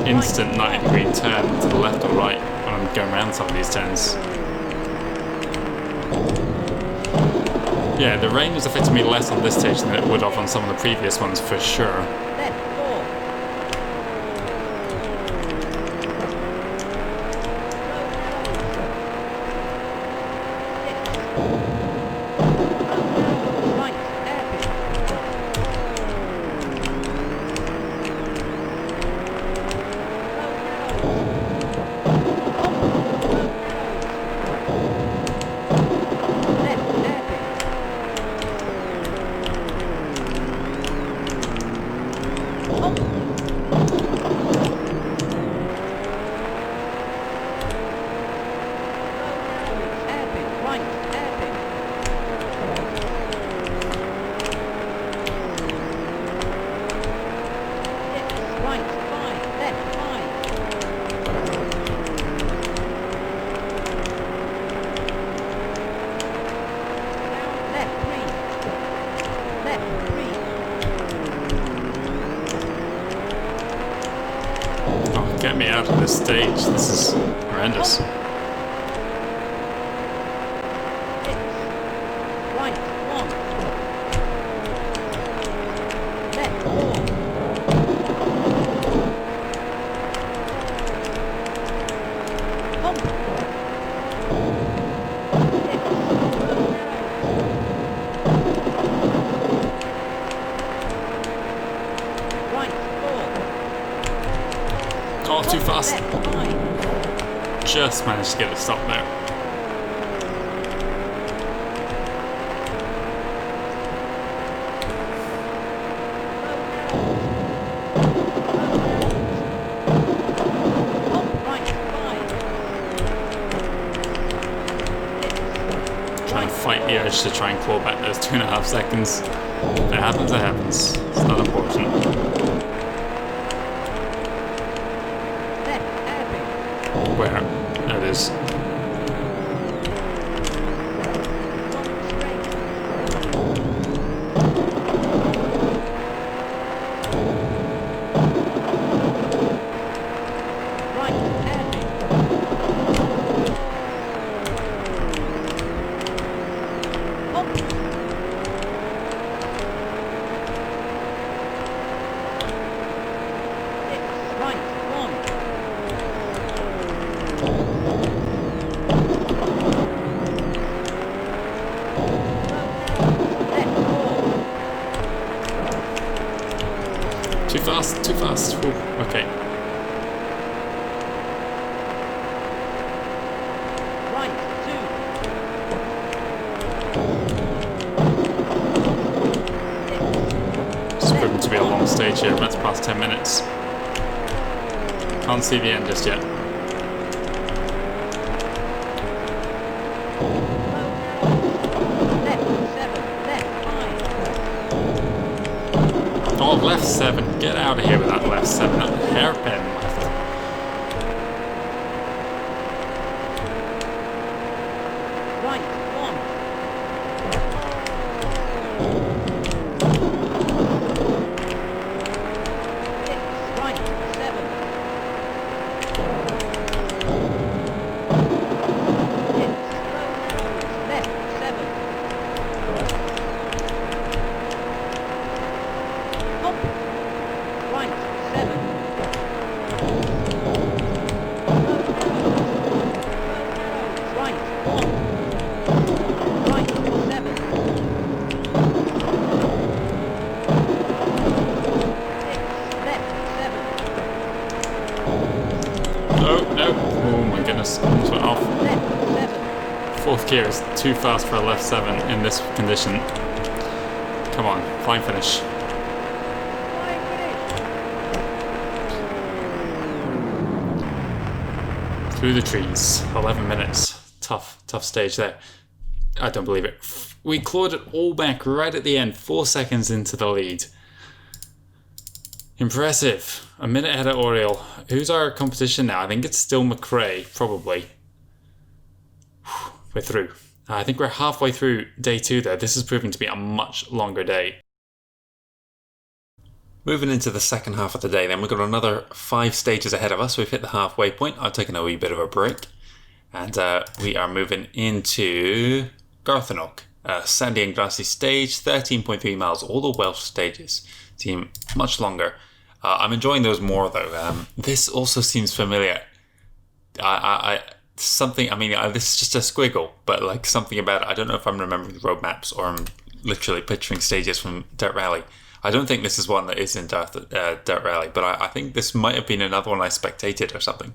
instant 90-degree turn to the left or right when I'm going around some of these turns. Yeah, the rain is affecting me less on this stage than it would have on some of the previous ones for sure. Left 4. Right hairpin. Left hairpin. Hairpin. Right hairpin. Right 5. Left 5. Left 3. Left 3. Oh, get me out of this stage. This is horrendous. 6. Right 1. Left 4. Hump. 6. Right 4. Oh, too fast. Left 5. Just managed to get it stopped there. Right 5. Trying to fight the urge to try and claw back those 2.5 seconds. If it happens, it happens. It's not important. Left hairpin. Where? There it is. 1 straight. Right hairpin. Hump. 6. Right 1. Left 4. Too fast, too fast. Ooh, okay. Right 2. It's proven to be a long stage here. That's past 10 minutes. Can't see the end just yet. Left 7. Left 5. Oh, left 7. Get out of here with that left 7. That hairpin left. Right 1. Right 7. Left 7. Hump. Right 7. Right 1. fourth gear is too fast for a left 7 in this condition. Come on, fine finish. Through the trees, 11 minutes. Tough stage there. I don't believe it. We clawed it all back right at the end, 4 seconds into the lead. Impressive. A minute ahead of Oriel. Who's our competition now? I think it's still McRae, probably. We're through. I think we're halfway through day 2 though. This is proving to be a much longer day. Moving into the second half of the day then, we've got another 5 stages ahead of us. We've hit the halfway point. I've taken a wee bit of a break. And we are moving into Garthenok. Sandy and grassy stage, 13.3 miles. All the Welsh stages seem much longer. I'm enjoying those more though. This also seems familiar. This is just a squiggle, but like something about it. I don't know if I'm remembering the road maps or I'm literally picturing stages from Dirt Rally. I don't think this is one that is in Dirt Rally, but I think this might have been another one I spectated or something.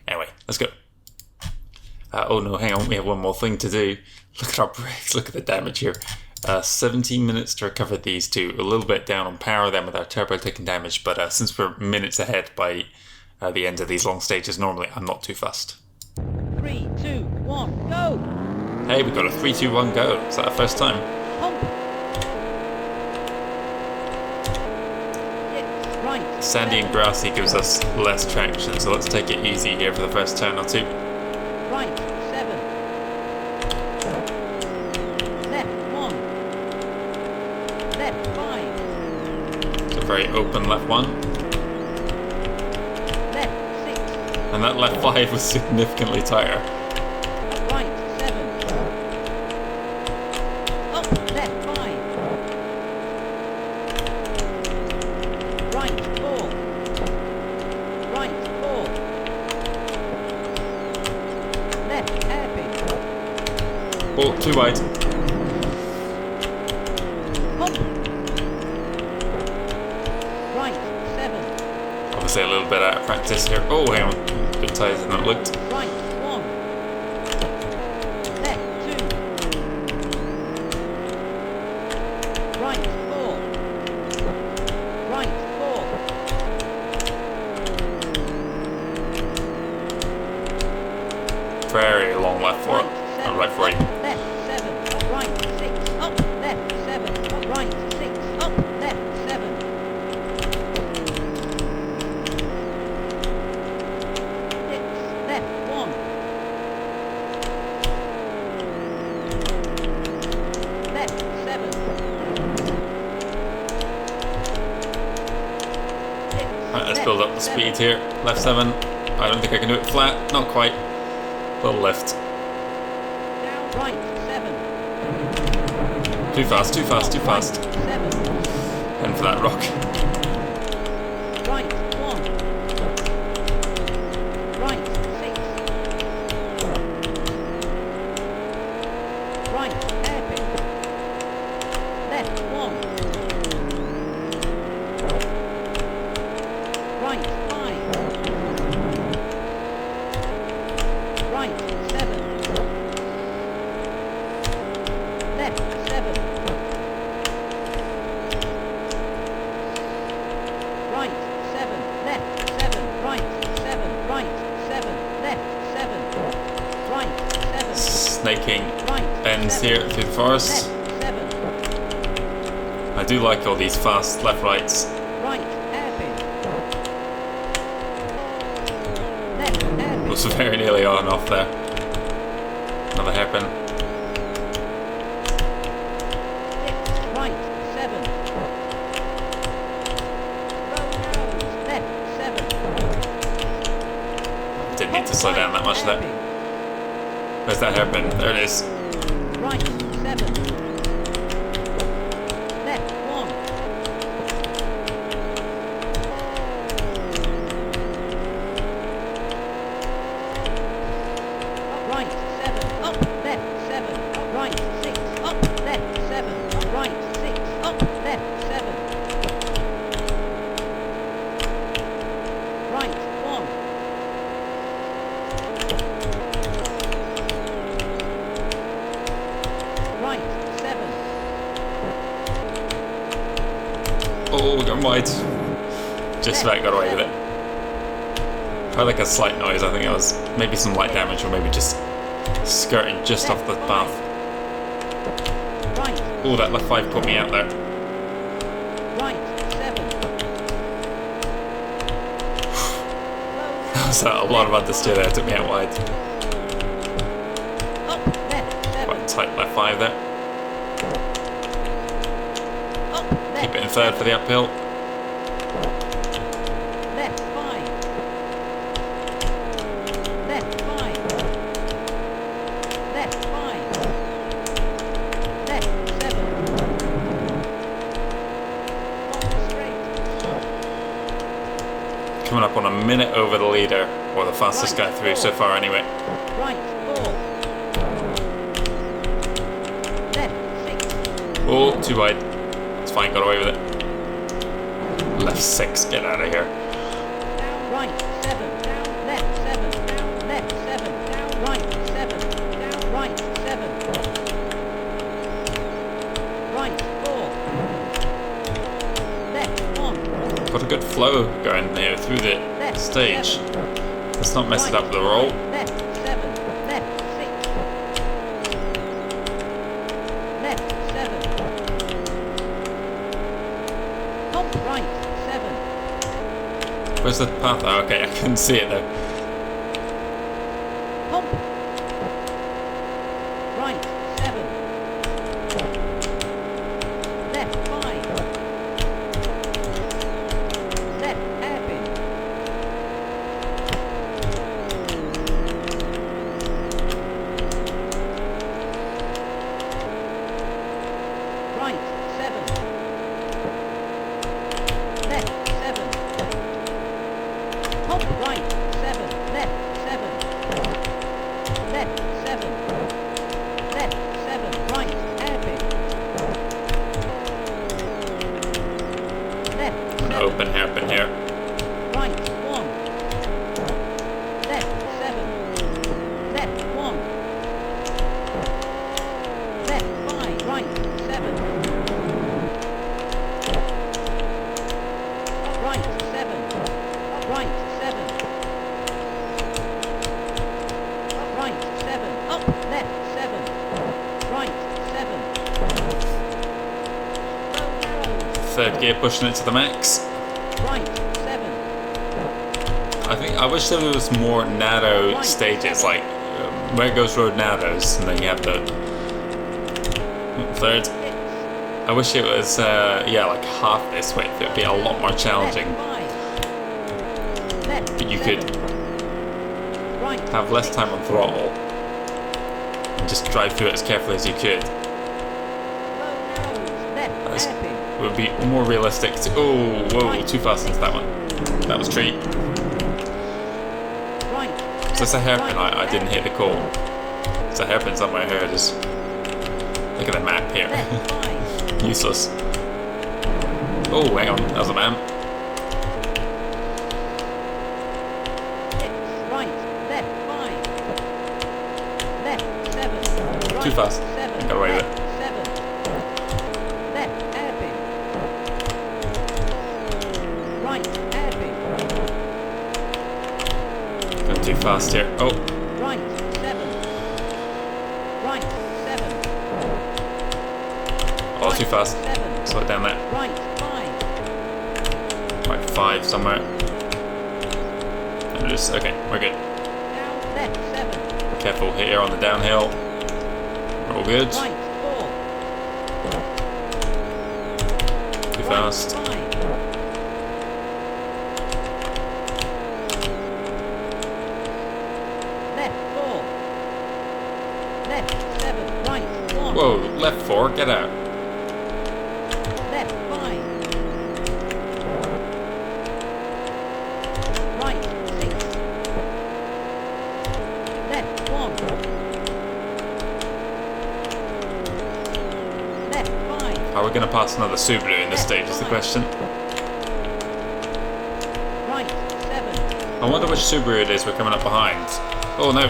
Anyway, let's go. Oh no, hang on, we have one more thing to do. Look at our brakes, look at the damage here. 17 minutes to recover these two. A little bit down on power then with our turbo taking damage, but since we're minutes ahead by the end of these long stages, normally I'm not too fussed. 3, 2, 1, go! Hey, we got a 3, 2, 1, go. Is that our first time? Pump! Six, right. Sandy and grassy gives us less traction, so let's take it easy here for the first turn or two. Right, 7. Left, 1. Left, 5. It's a very open left 1. Left, 6. And that left 5 was significantly tighter. Right, 7. Up, left, 5. Right, 4. Right, 4. Left, hairpin. Oh, too wide. Pump. Right, 7. Obviously a little bit out of practice here. Oh, hang on. A bit tighter than it looked. Right, 1. Left, 2. Right, 4. Right, 4. Very long left for it. Right, Right for you. Left, 7. Up, right, 6. Up, left, 7. Up, right, 6. Up, left, 7. 6. Left, 1. Left, 7. 6. Right, let's build up the speed here. Left 7. I don't think I can do it flat. Not quite. Little lift. Down, right, 7. Too fast, too fast, too fast. 7. And for that rock. Right, 1. Right, 6. Right, hairpin. Left, 1. Right, 5. Right, 7. Left, 7. Right, 7. Left, 7. Right, 7. Right, 7. Left, 7. Right, 7. Snaking Right, ends 7. here through the forest. Left, 7. I do like all these fast left rights. Right, hairpin. Left, hairpin. Was very nearly on off there. Another hairpin. 6, right, 7. Row left, 7. Didn't need to slow down that much there. Hairpin. Where's that hairpin? There it is. Right, 7. Left, 1. Up, right, 7. Up, left, 7. Up, right, 6. Up, left, 7. Up, right, 6. Up, left, 7. Right, 1. Oh, we're going wide. Just about got away with it. I heard like a slight noise. I think it was maybe some light damage or maybe just skirting just off the path. Right. Oh, that left 5 put me out there. Right. 7. That was a lot of understeer there. Took me out wide. Up left 7. Quite tight left 5 there. Up left. Keep it in third for the uphill. Left 5. Left 5. Left 5. Left 7. Long straight. Coming up on a minute over the leader, or the fastest guy through so far anyway. Right 4. Left 6. Oh, too wide. It's fine, got away with it. Left 6, get out of here. Down right 7. Down left 7. Down left 7. Down right 7. Down right 7. Right 4. Left 1. Got a good flow going there through the Left stage. 7. Let's not mess it up with the Right, roll. Left 7. Left 6. Left 7. Top right 7. Where's the path? Oh, okay, I couldn't see it though. Pump. Right 7. Left 5. Left hairpin. Right 7. Left 7. Pump right 7. Left 7. Left 7. Left 7. Right hairpin. Left An 7. open hairpin here. Right 1. Left 7. Left 1. Left 5. Right 7. Right 7. Right 7. Right 7. Up left 7. Right 7. Low narrows. Third gear pushing it to the max. Right 7. I wish there was more narrow stages, like where it goes road narrows, and then you have the third. 6. I wish it was, yeah, like half this width. It would be a lot more challenging. But you could have less time on throttle and just drive through it as carefully as you could. That's- It would be more realistic to. Oh, whoa, too fast into that one. That was treat. So it's a hairpin. I didn't hit the call. It's a hairpin somewhere here. Just look at the map here. Useless. Oh, hang on. That was a man. Too fast. Got away with it. Left hairpin. Right hairpin. Going too fast here. Oh, Right 7. Right 7. oh, too fast. 7. Slow it down there. Right 5. Right, 5 somewhere. And just okay. We're good. Down left 7. Careful here on the downhill. We're all good. Right 4. Too fast. Right 5. Left 4. Left 7. Right 1. Whoa, left 4. Get out. Left 5. Right 6. Left 1. Left 5. How are we going to pass another Subaru in this stage is the question. Right 7. I wonder which Subaru it is we're coming up behind. Oh no,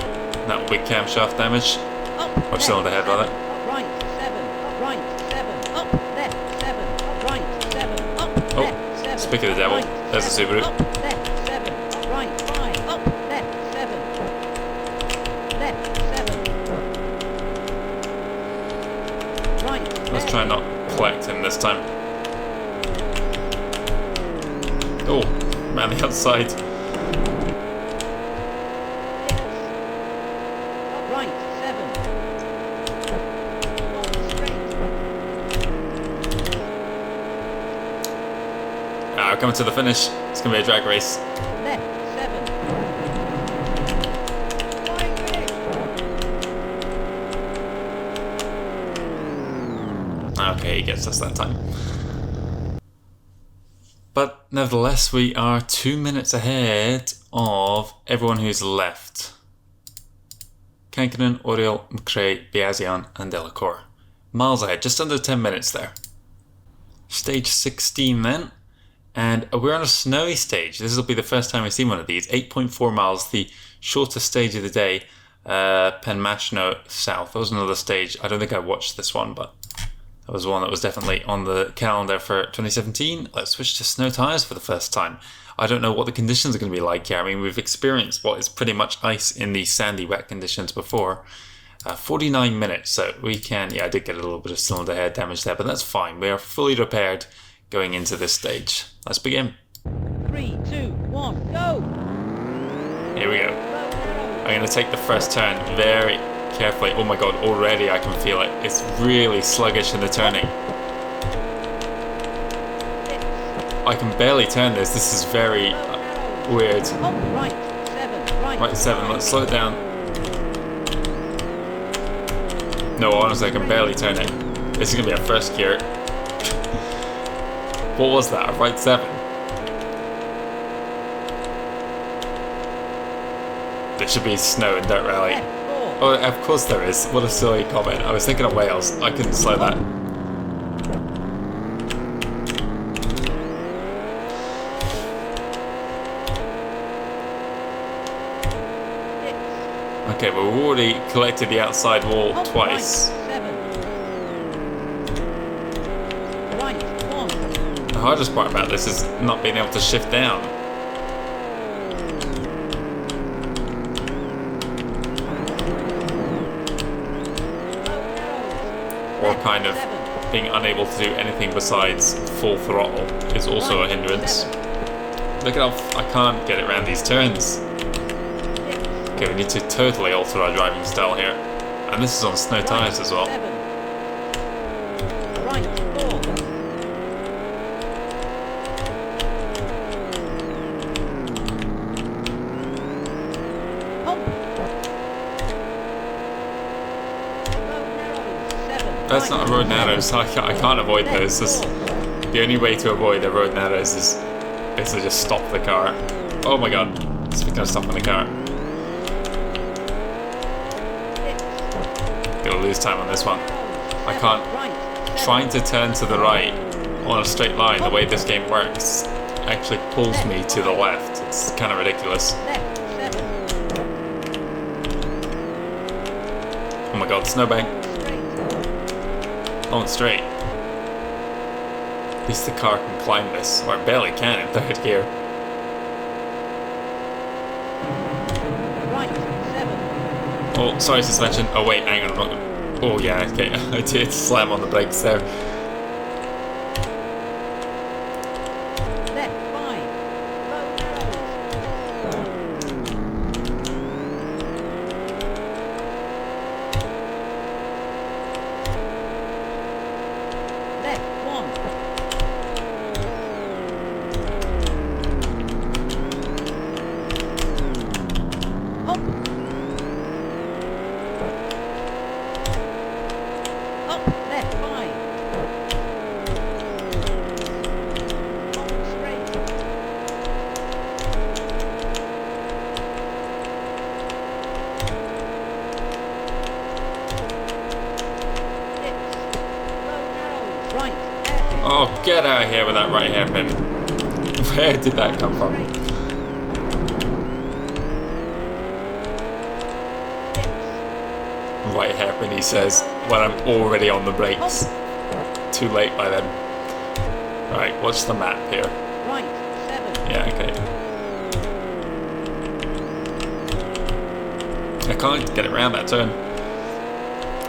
that will be camshaft damage. Up Or cylinder head rather. Right 7. Right 7. Up left 7. Right 7. Up. Oh, Pick of the devil. Right, There's a 7, Subaru. up, left, 7, up, right, 5, up, left, 7, left, 7, right, Let's try and not collect him this time. Oh, man, the outside. up, right, 7, up, straight, We're coming to the finish. It's going to be a drag race. left, 7, flying finish. Okay, he gets us that time. But nevertheless, we are 2 minutes ahead of everyone who's left. Kankkunen, Oriol, McRae, Biazian and Delacour. Miles ahead, just under 10 minutes there. Stage 16 then. And we're on a snowy stage. This will be the first time we've seen one of these. 8.4 miles, the shortest stage of the day. Penmashno South. That was another stage. I don't think I watched this one, but that was one that was definitely on the calendar for 2017. Let's switch to snow tyres for the first time. I don't know what the conditions are going to be like here. I mean, we've experienced what is pretty much ice in the sandy, wet conditions before. 49 minutes, so we can... Yeah, I did get a little bit of cylinder head damage there, but that's fine. We are fully repaired going into this stage. Let's begin. 3, 2, 1, go! Here we go. I'm going to take the first turn very carefully. Oh my god, already I can feel it. It's really sluggish in the turning. I can barely turn this. This is very weird. Up, right, 7, right, Right, 7. Let's slow it down. No, honestly, I can barely turn it. This is going to be our first gear. What was that? A right 7? There should be snow in Dirt Rally. Oh, of course there is. What a silly comment. I was thinking of Wales. I couldn't slow that. Okay, but we've already collected the outside wall twice. The hardest part about this is not being able to shift down. Or kind of being unable to do anything besides full throttle is also a hindrance. Look at how I can't get it around these turns. Okay, we need to totally alter our driving style here. And this is on snow tyres as well. That's not a road narrows, so I can't avoid those. The only way to avoid the road narrows is basically just stop the car. Oh my god, speaking of stopping the car. Gonna lose time on this one. I can't. Trying to turn to the right on a straight line, the way this game works, actually pulls me to the left. It's kind of ridiculous. Oh my god, snowbank. On straight. At least the car can climb this, or it barely can in third gear. Oh, sorry, suspension. Oh wait, hang on, I'm not gonna... Oh yeah, okay, I did slam on the brakes there. Oh, get out of here with that right hairpin. Where did that come from? Right hairpin, he says, when I'm already on the brakes. Too late by then. Right, watch the map here. right 7. Yeah, okay. I can't get it around that turn.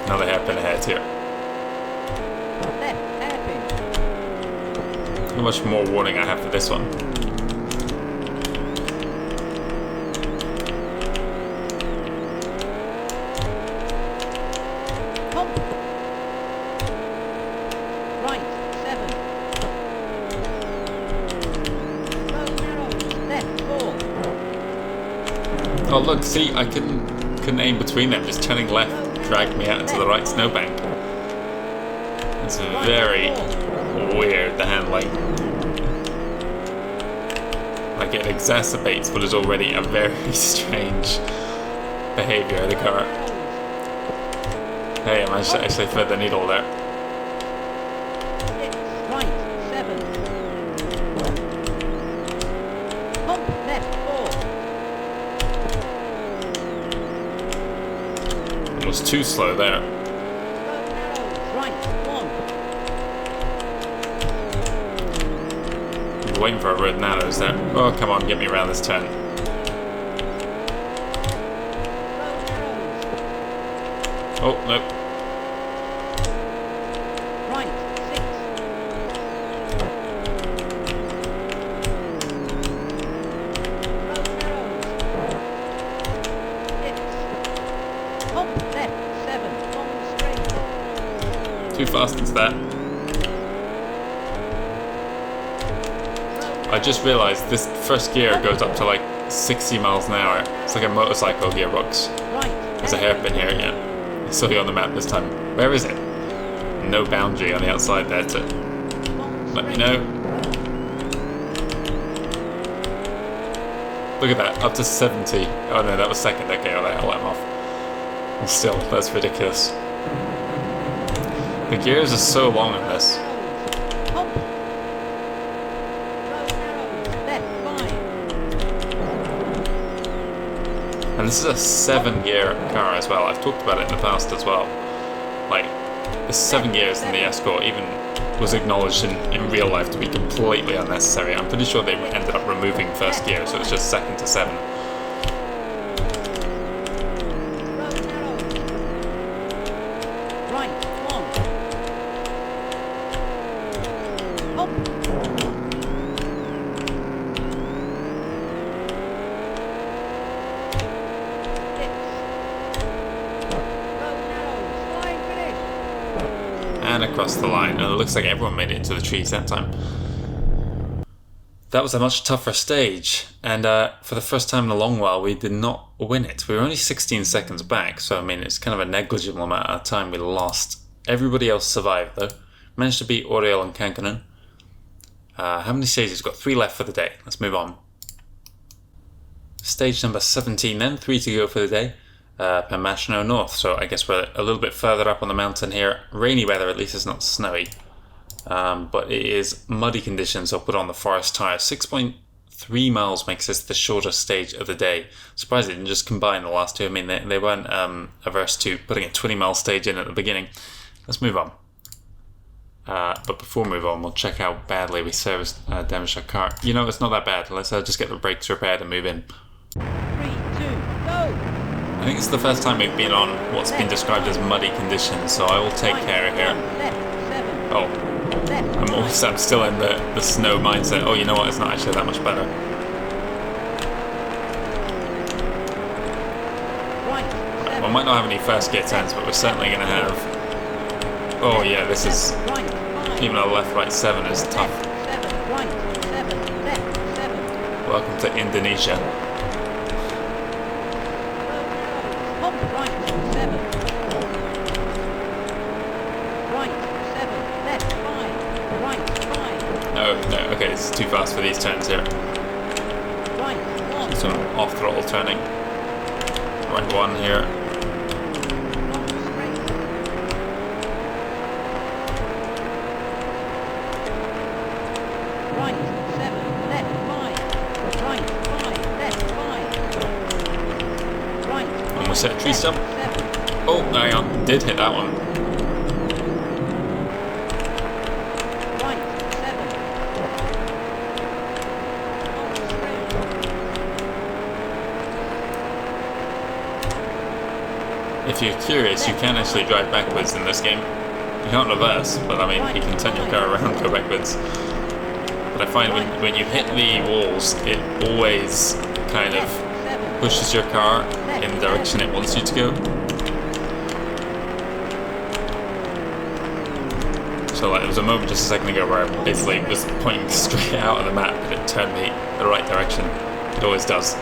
Another hairpin ahead here. Left hairpin. How much more warning I have for this one? Hump. Right 7. Low narrows. Left 4. Oh look, see, I couldn't aim between them. Just turning left dragged me out into the right snowbank. It's very weird, the handling. Like it exacerbates what is already a very strange behaviour of the car. Hey, I managed to actually thread the needle there. Right 7. Hump left 4. It was too slow there. Low narrows. Right 1. Waiting for a red narrows there. Oh, come on, get me around this turn. Low narrows. Oh, no. Right 6. Low narrows. 6. Hump left 7. Long straight. Too fast into that. I just realised this first gear goes up to like 60 miles an hour. It's like a motorcycle gearbox. Right. There's a hairpin here, yeah. It's still on the map this time. Where is it? No boundary on the outside there to let me know. Look at that, up to 70. Oh no, that was second. Okay, I'll let him off. Well, still, that's ridiculous. The gears are so long in this. Hump. Low narrows. Left 5. And this is a 7-gear car as well. I've talked about it in the past as well. Like, the 7 gears in the Escort even was acknowledged in real life to be completely unnecessary. I'm pretty sure they ended up removing first gear, so it's just second to 7. Low narrows. Right 1. Hump. 6. Low narrows. Flying finish. And across the line. And it looks like everyone made it into the trees that time. That was a much tougher stage. And for the first time in a long while, we did not win it. We were only 16 seconds back. So, I mean, it's kind of a negligible amount of time we lost. Everybody else survived, though. Managed to beat Oriol and Kankkunen. How many stages? We've got 3 left for the day. Let's move on. Stage number 17 then. 3 to go for the day. Pamashino North, so I guess we're a little bit further up on the mountain here. Rainy weather, at least it's not snowy. But it is muddy conditions, so I'll put on the forest tyre. 6.3 miles makes this the shortest stage of the day. Surprised they didn't just combine the last two. I mean, they weren't averse to putting a 20-mile stage in at the beginning. Let's move on. But before we move on, we'll check how badly we damaged our car. You know, it's not that bad. Let's just get the brakes repaired and move in. 3, 2, go. I think it's the first time we've been on what's been described as muddy conditions, so I will take care of here. Left 7. Oh, Left I'm still in the snow mindset. Oh, you know what? It's not actually that much better. Right 7. We might not have any first gear turns, but we're certainly going to have... Oh yeah, this is... Right 5. Even a left-right 7 is tough. 7. Right 7. Left 7. Welcome to Indonesia. Hump right 7. Right 7. Left 5. Right 5. No, okay, it's too fast for these turns here. Right 1. Some off-throttle turning. Right 1 here. Long straight. Right 7. Left 5. Right 5. Left 5. Right 5. Almost hit a tree stump. 7. Oh, hang on. Did hit that one. Right 7. you're curious, you can actually drive backwards in this game. You can't reverse, but I mean, you can turn your car around and go backwards. But I find when you hit the walls, it always kind of pushes your car in the direction it wants you to go. So like, there was a moment just a second ago where I basically was pointing straight out of the map, but it turned me the right direction. It always does.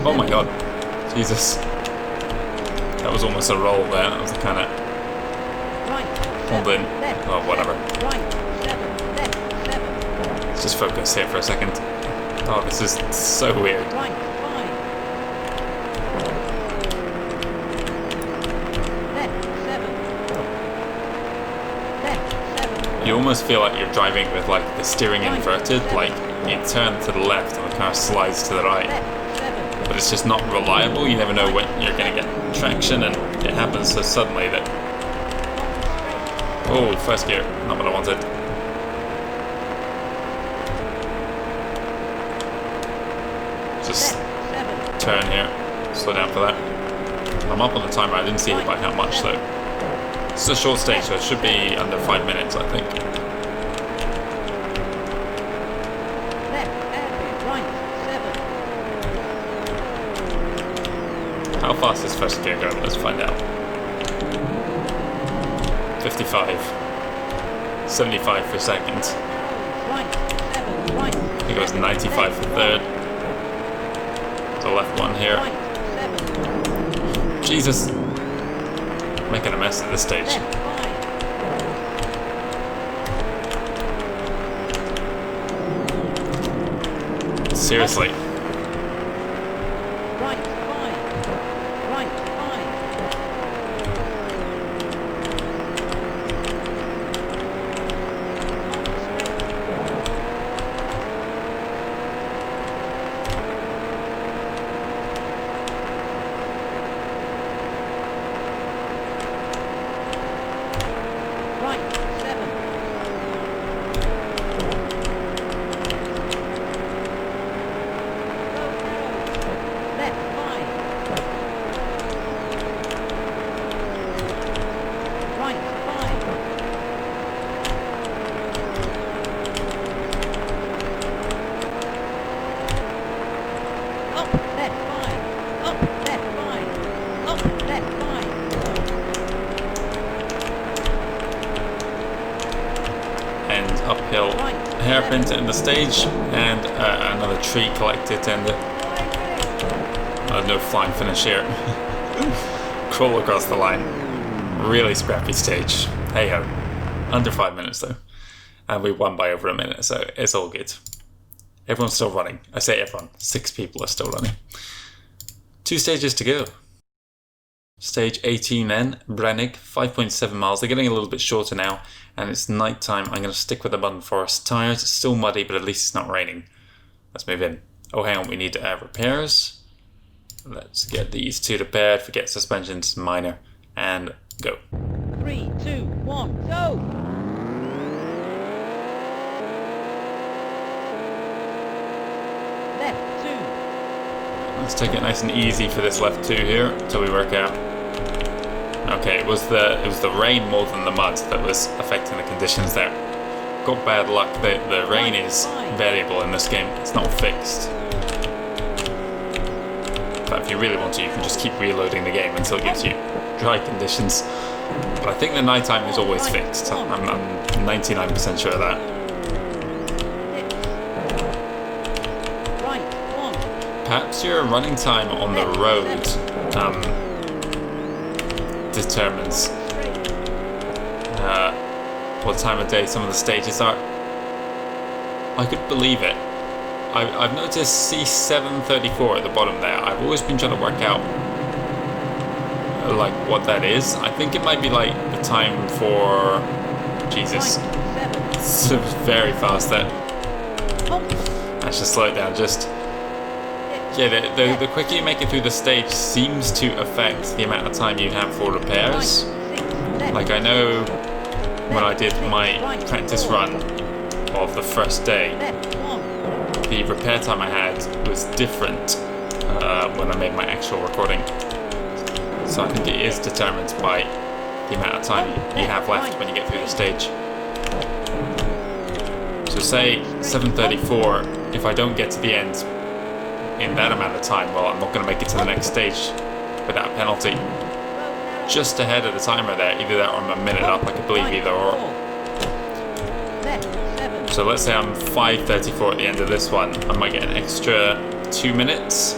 Oh my god. Jesus. That was almost a roll there. That was kind of pulled in. Oh, whatever. Let's just focus here for a second. Oh, this is so weird. You almost feel like you're driving with like the steering inverted, like you turn to the left and the car slides to the right. But it's just not reliable. You never know when you're going to get traction, and it happens so suddenly that... Oh, first gear, not what I wanted. Just turn here, slow down for that. I'm up on the timer, I didn't see it by how much though. It's a short stage, so it should be under 5 minutes, I think. How fast does first gear go? Let's find out. 55. 75 for second. I think it was 95 for third. The left one here. Jesus. Making a mess at this stage. Seriously. Uphill hairpin to end the stage, and another tree collected to end it. No flying finish here. Crawl across the line. Really scrappy stage. Hey ho. Under 5 minutes though. And we won by over a minute, so it's all good. Everyone's still running. I say everyone. 6 people are still running. 2 stages to go. Stage 18 then, Brennig, 5.7 miles. They're getting a little bit shorter now, and it's night time. I'm going to stick with the Button Forest tyres. It's still muddy, but at least it's not raining. Let's move in. Oh, hang on, we need repairs. Let's get these 2 repaired, forget suspensions, minor, and go. 3, 2, 1, go! Left 2. Let's take it nice and easy for this left 2 here, until we work out. Okay, it was the rain more than the mud that was affecting the conditions there. Got bad luck. The rain is variable in this game. It's not fixed. But if you really want to, you can just keep reloading the game until it gives you dry conditions. But I think the nighttime is always fixed. I'm 99% sure of that. Perhaps your running time on the road determines what time of day some of the stages are. I could believe it. I've noticed C734 at the bottom there. I've always been trying to work out like what that is. I think it might be like the time for... Jesus. It's very fast then. I should slow it down just... Yeah, the quicker you make it through the stage seems to affect the amount of time you have for repairs. Like, I know when I did my practice run of the first day, the repair time I had was different when I made my actual recording. So I think it is determined by the amount of time you have left when you get through the stage. So say 7:34, if I don't get to the end in that amount of time, well, I'm not going to make it to the next stage without a penalty. Just ahead of the timer there, either that or I'm a minute up, I could believe either or. So let's say I'm 5:34 at the end of this one, I might get an extra 2 minutes.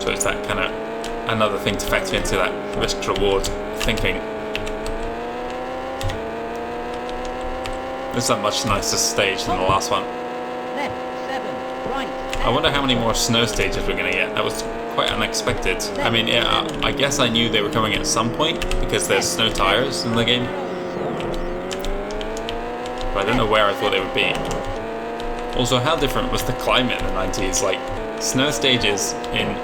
So it's that kind of another thing to factor into that risk-reward thinking. This is a much nicer stage than the last one. I wonder how many more snow stages we're going to get. That was quite unexpected. I mean, yeah, I guess I knew they were coming at some point because there's snow tires in the game. But I don't know where I thought they would be. Also, how different was the climate in the 90s? Like, snow stages in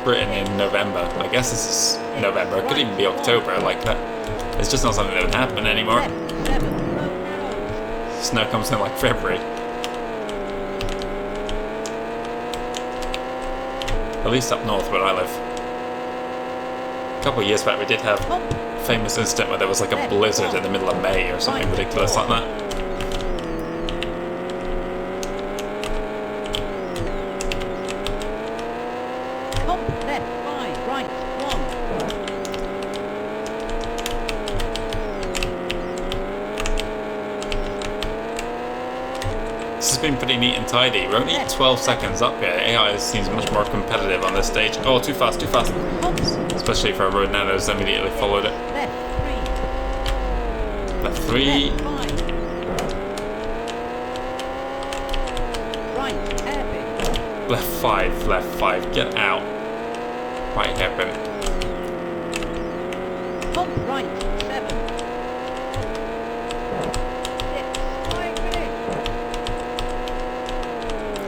Britain in November. I guess this is November. It could even be October. Like that. It's just not something that would happen anymore. Snow comes in like February. At least up north where I live. A couple of years back we did have a famous incident where there was like a blizzard in the middle of May or something ridiculous like that. This has been pretty neat and tidy. We're only 12 seconds up here. AI seems much more competitive on this stage. Oh, too fast, too fast. Especially for Road Nanos immediately followed it. Left 3. Left 5, left 5. Get out. Right hairpin. Right 7.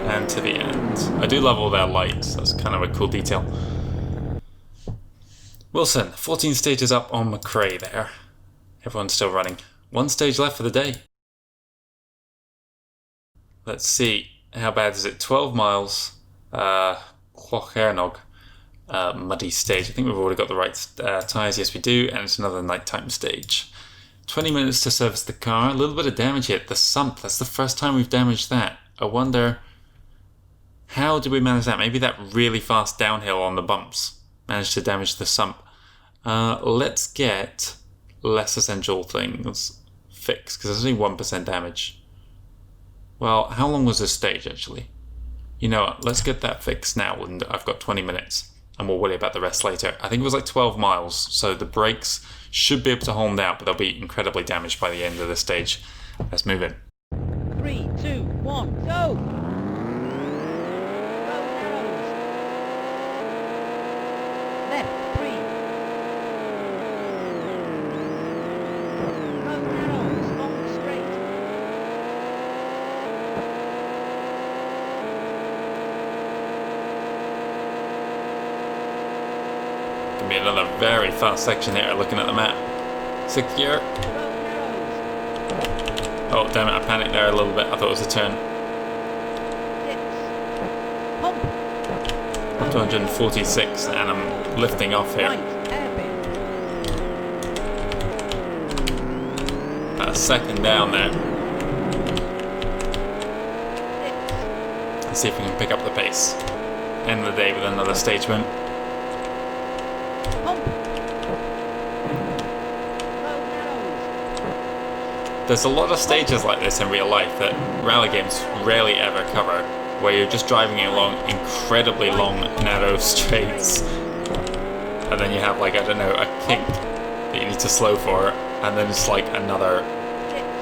And to the end. I do love all their lights. That's kind of a cool detail. Wilson, 14 stages up on McRae there. Everyone's still running. 1 stage left for the day. Let's see. How bad is it? 12 miles. Clochernog. Muddy stage. I think we've already got the right tyres. Yes, we do. And it's another nighttime stage. 20 minutes to service the car. A little bit of damage here. The sump. That's the first time we've damaged that. I wonder... how did we manage that? Maybe that really fast downhill on the bumps managed to damage the sump. Let's get less essential things fixed, because there's only 1% damage. Well, how long was this stage actually? You know what, let's get that fixed now, and I've got 20 minutes, and we'll worry about the rest later. I think it was like 12 miles, so the brakes should be able to hold out, but they'll be incredibly damaged by the end of this stage. Let's move in. 3, 2, 1, go! Be another very fast section here looking at the map. 6th gear. Oh damn it, I panicked there a little bit. I thought it was a turn. 246 and I'm lifting off here. About a second down there. Let's see if we can pick up the pace. End of the day with another stage win. There's a lot of stages like this in real life that rally games rarely ever cover, where you're just driving along incredibly long, narrow straights, and then you have like, I don't know, a kink that you need to slow for, and then it's like another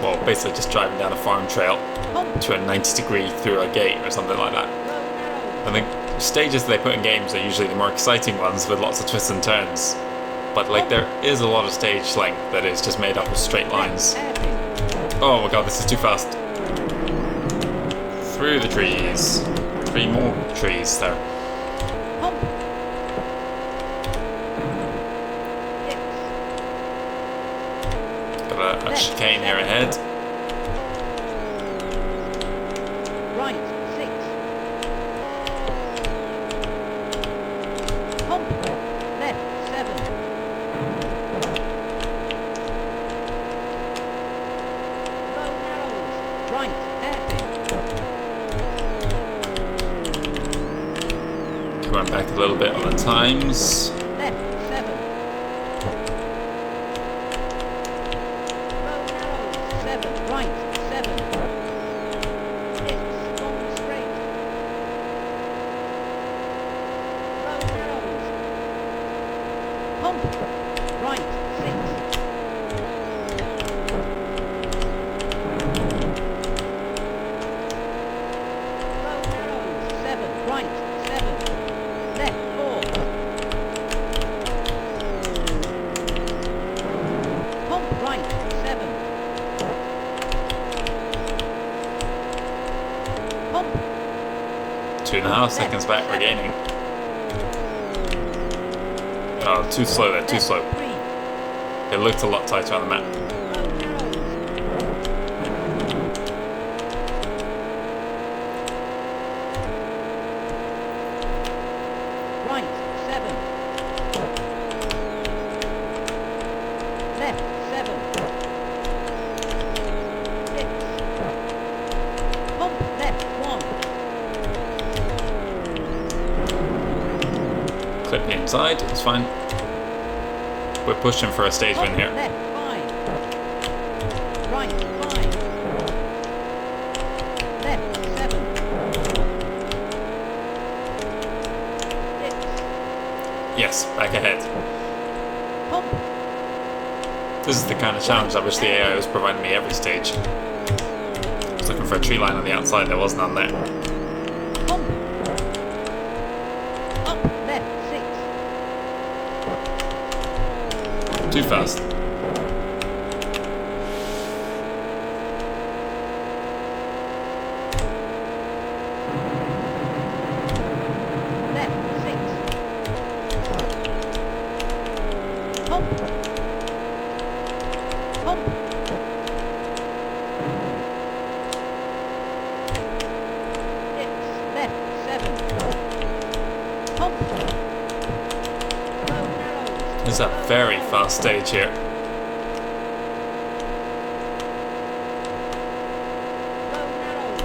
well, basically just driving down a farm trail Hump. to a 90-degree through a gate or something like that. Low I think stages they put in games are usually the more exciting ones with lots of twists and turns. But like there is a lot of stage length that is just made up of straight lines. hairpin. Oh my god, this is too fast. Through the trees. 3 more trees there. Hump. Dips. Got a chicane here ahead. Right 6. Hump. Left 7. Low narrows. Right hairpin. Coming back a little bit on the times. Left 7. Low narrows 7. Right 7. Dips long straight. Low narrows. Hump. Right 6. Low narrows 7. Right 7. Left 4. Hump right 7. Hump 2.5 seconds back, we're gaining. Oh, too slow there, too slow. 3. It looked a lot tighter on the map. Low narrows. Right 7. Left 7. Dips. Hump left 1. Clip the inside, it's fine. We're pushing for a stage win Hump here. left 5. Right 5. Left 7. Dips. Yes, back ahead. Hump. This is the kind of challenge I wish the AI was providing me every stage. I was looking for a tree line on the outside, there was none there. Hump. Up left 6. Too fast. Left 6. Hump. Hump. Dips. Left 7. Hump. Low narrows. This is a very fast stage here. Low narrows.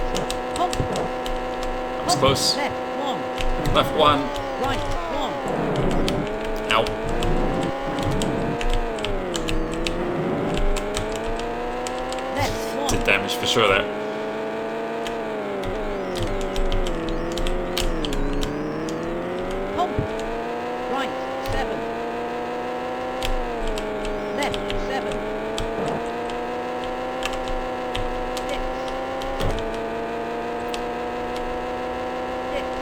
Hump. That was Hump. close. Left 1. Left 1. Right 1. Ow. Left 1. Did damage for sure there. Hump. Right 7. Left 7. Dips. Dips.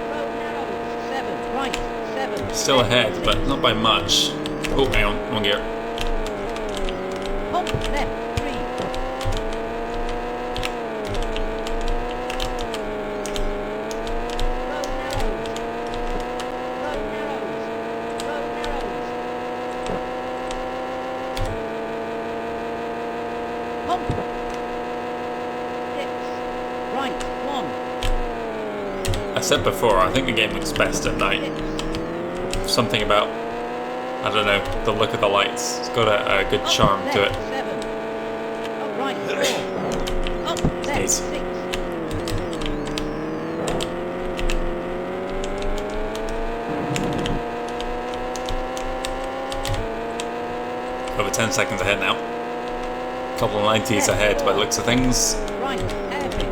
Low narrows 7. Right 7. Still ahead, but not by much. Oh, hang on, wrong gear. Hump left 3. Low narrows. Low narrows. Low narrows. Hump. Dips. Right 1. I said before, I think the game looks best at night. Dips. Something about, I don't know, the look of the lights. It's got a good Up charm to left it. 7. Up right 4. Up left Nice. 6. Over 10 seconds ahead now. Couple of 90s ahead by the looks of things. Right hairpin.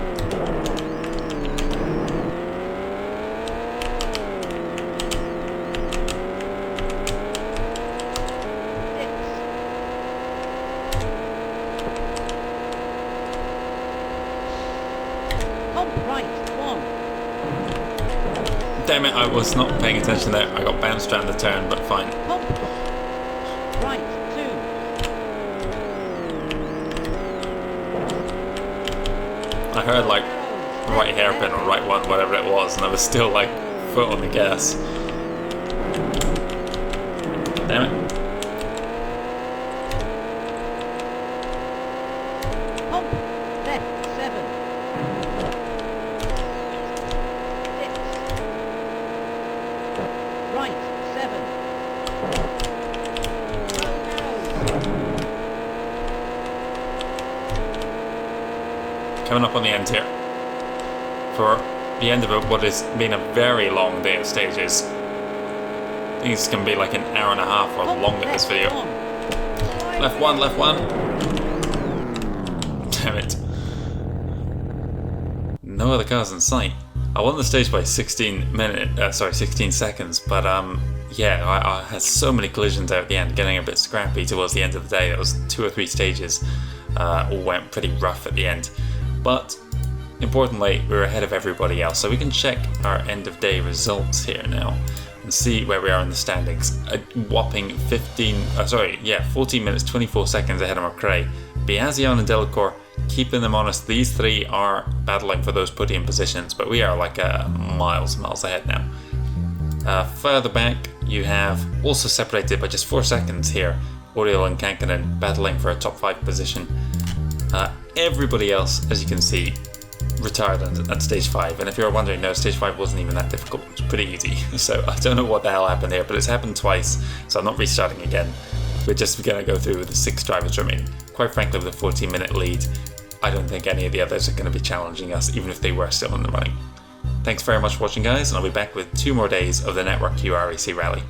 Dips. Damn it, I was not paying attention there. I got bounced around the turn, but fine. Pump. Right, 2. I heard like right hairpin or right one, whatever it was, and I was still like foot on the gas. Damn it. Pump. Left, 7. 6. Right, 7. Coming up on the end here. For the end of it, what has been a very long day of stages. I think it's going to be like an hour and a half or longer this video. Left one, left one. Damn it. No other cars in sight. I won the stage by 16 seconds, but yeah, I had so many collisions there at the end, getting a bit scrappy towards the end of the day. It was 2 or 3 stages, all went pretty rough at the end. But importantly, we were ahead of everybody else, so we can check our end of day results here now and see where we are in the standings. A whopping 14 minutes 24 seconds ahead of McRae. Biasion and Delacour keeping them honest. These three are battling for those podium positions, but we are like miles ahead now. Further back, you have also separated by just 4 seconds here, Oriol and Kankkunen battling for a top 5 position. Everybody else, as you can see, retired at stage 5, and if you're wondering, no, stage 5 wasn't even that difficult. It's pretty easy. So I don't know what the hell happened here, but it's happened twice, so I'm not restarting again. We're just going to go through with the 6 drivers remaining. Quite frankly, with a 14-minute lead, I don't think any of the others are going to be challenging us, even if they were still in the running. Thanks very much for watching, guys, and I'll be back with 2 more days of the Network Q RAC Rally.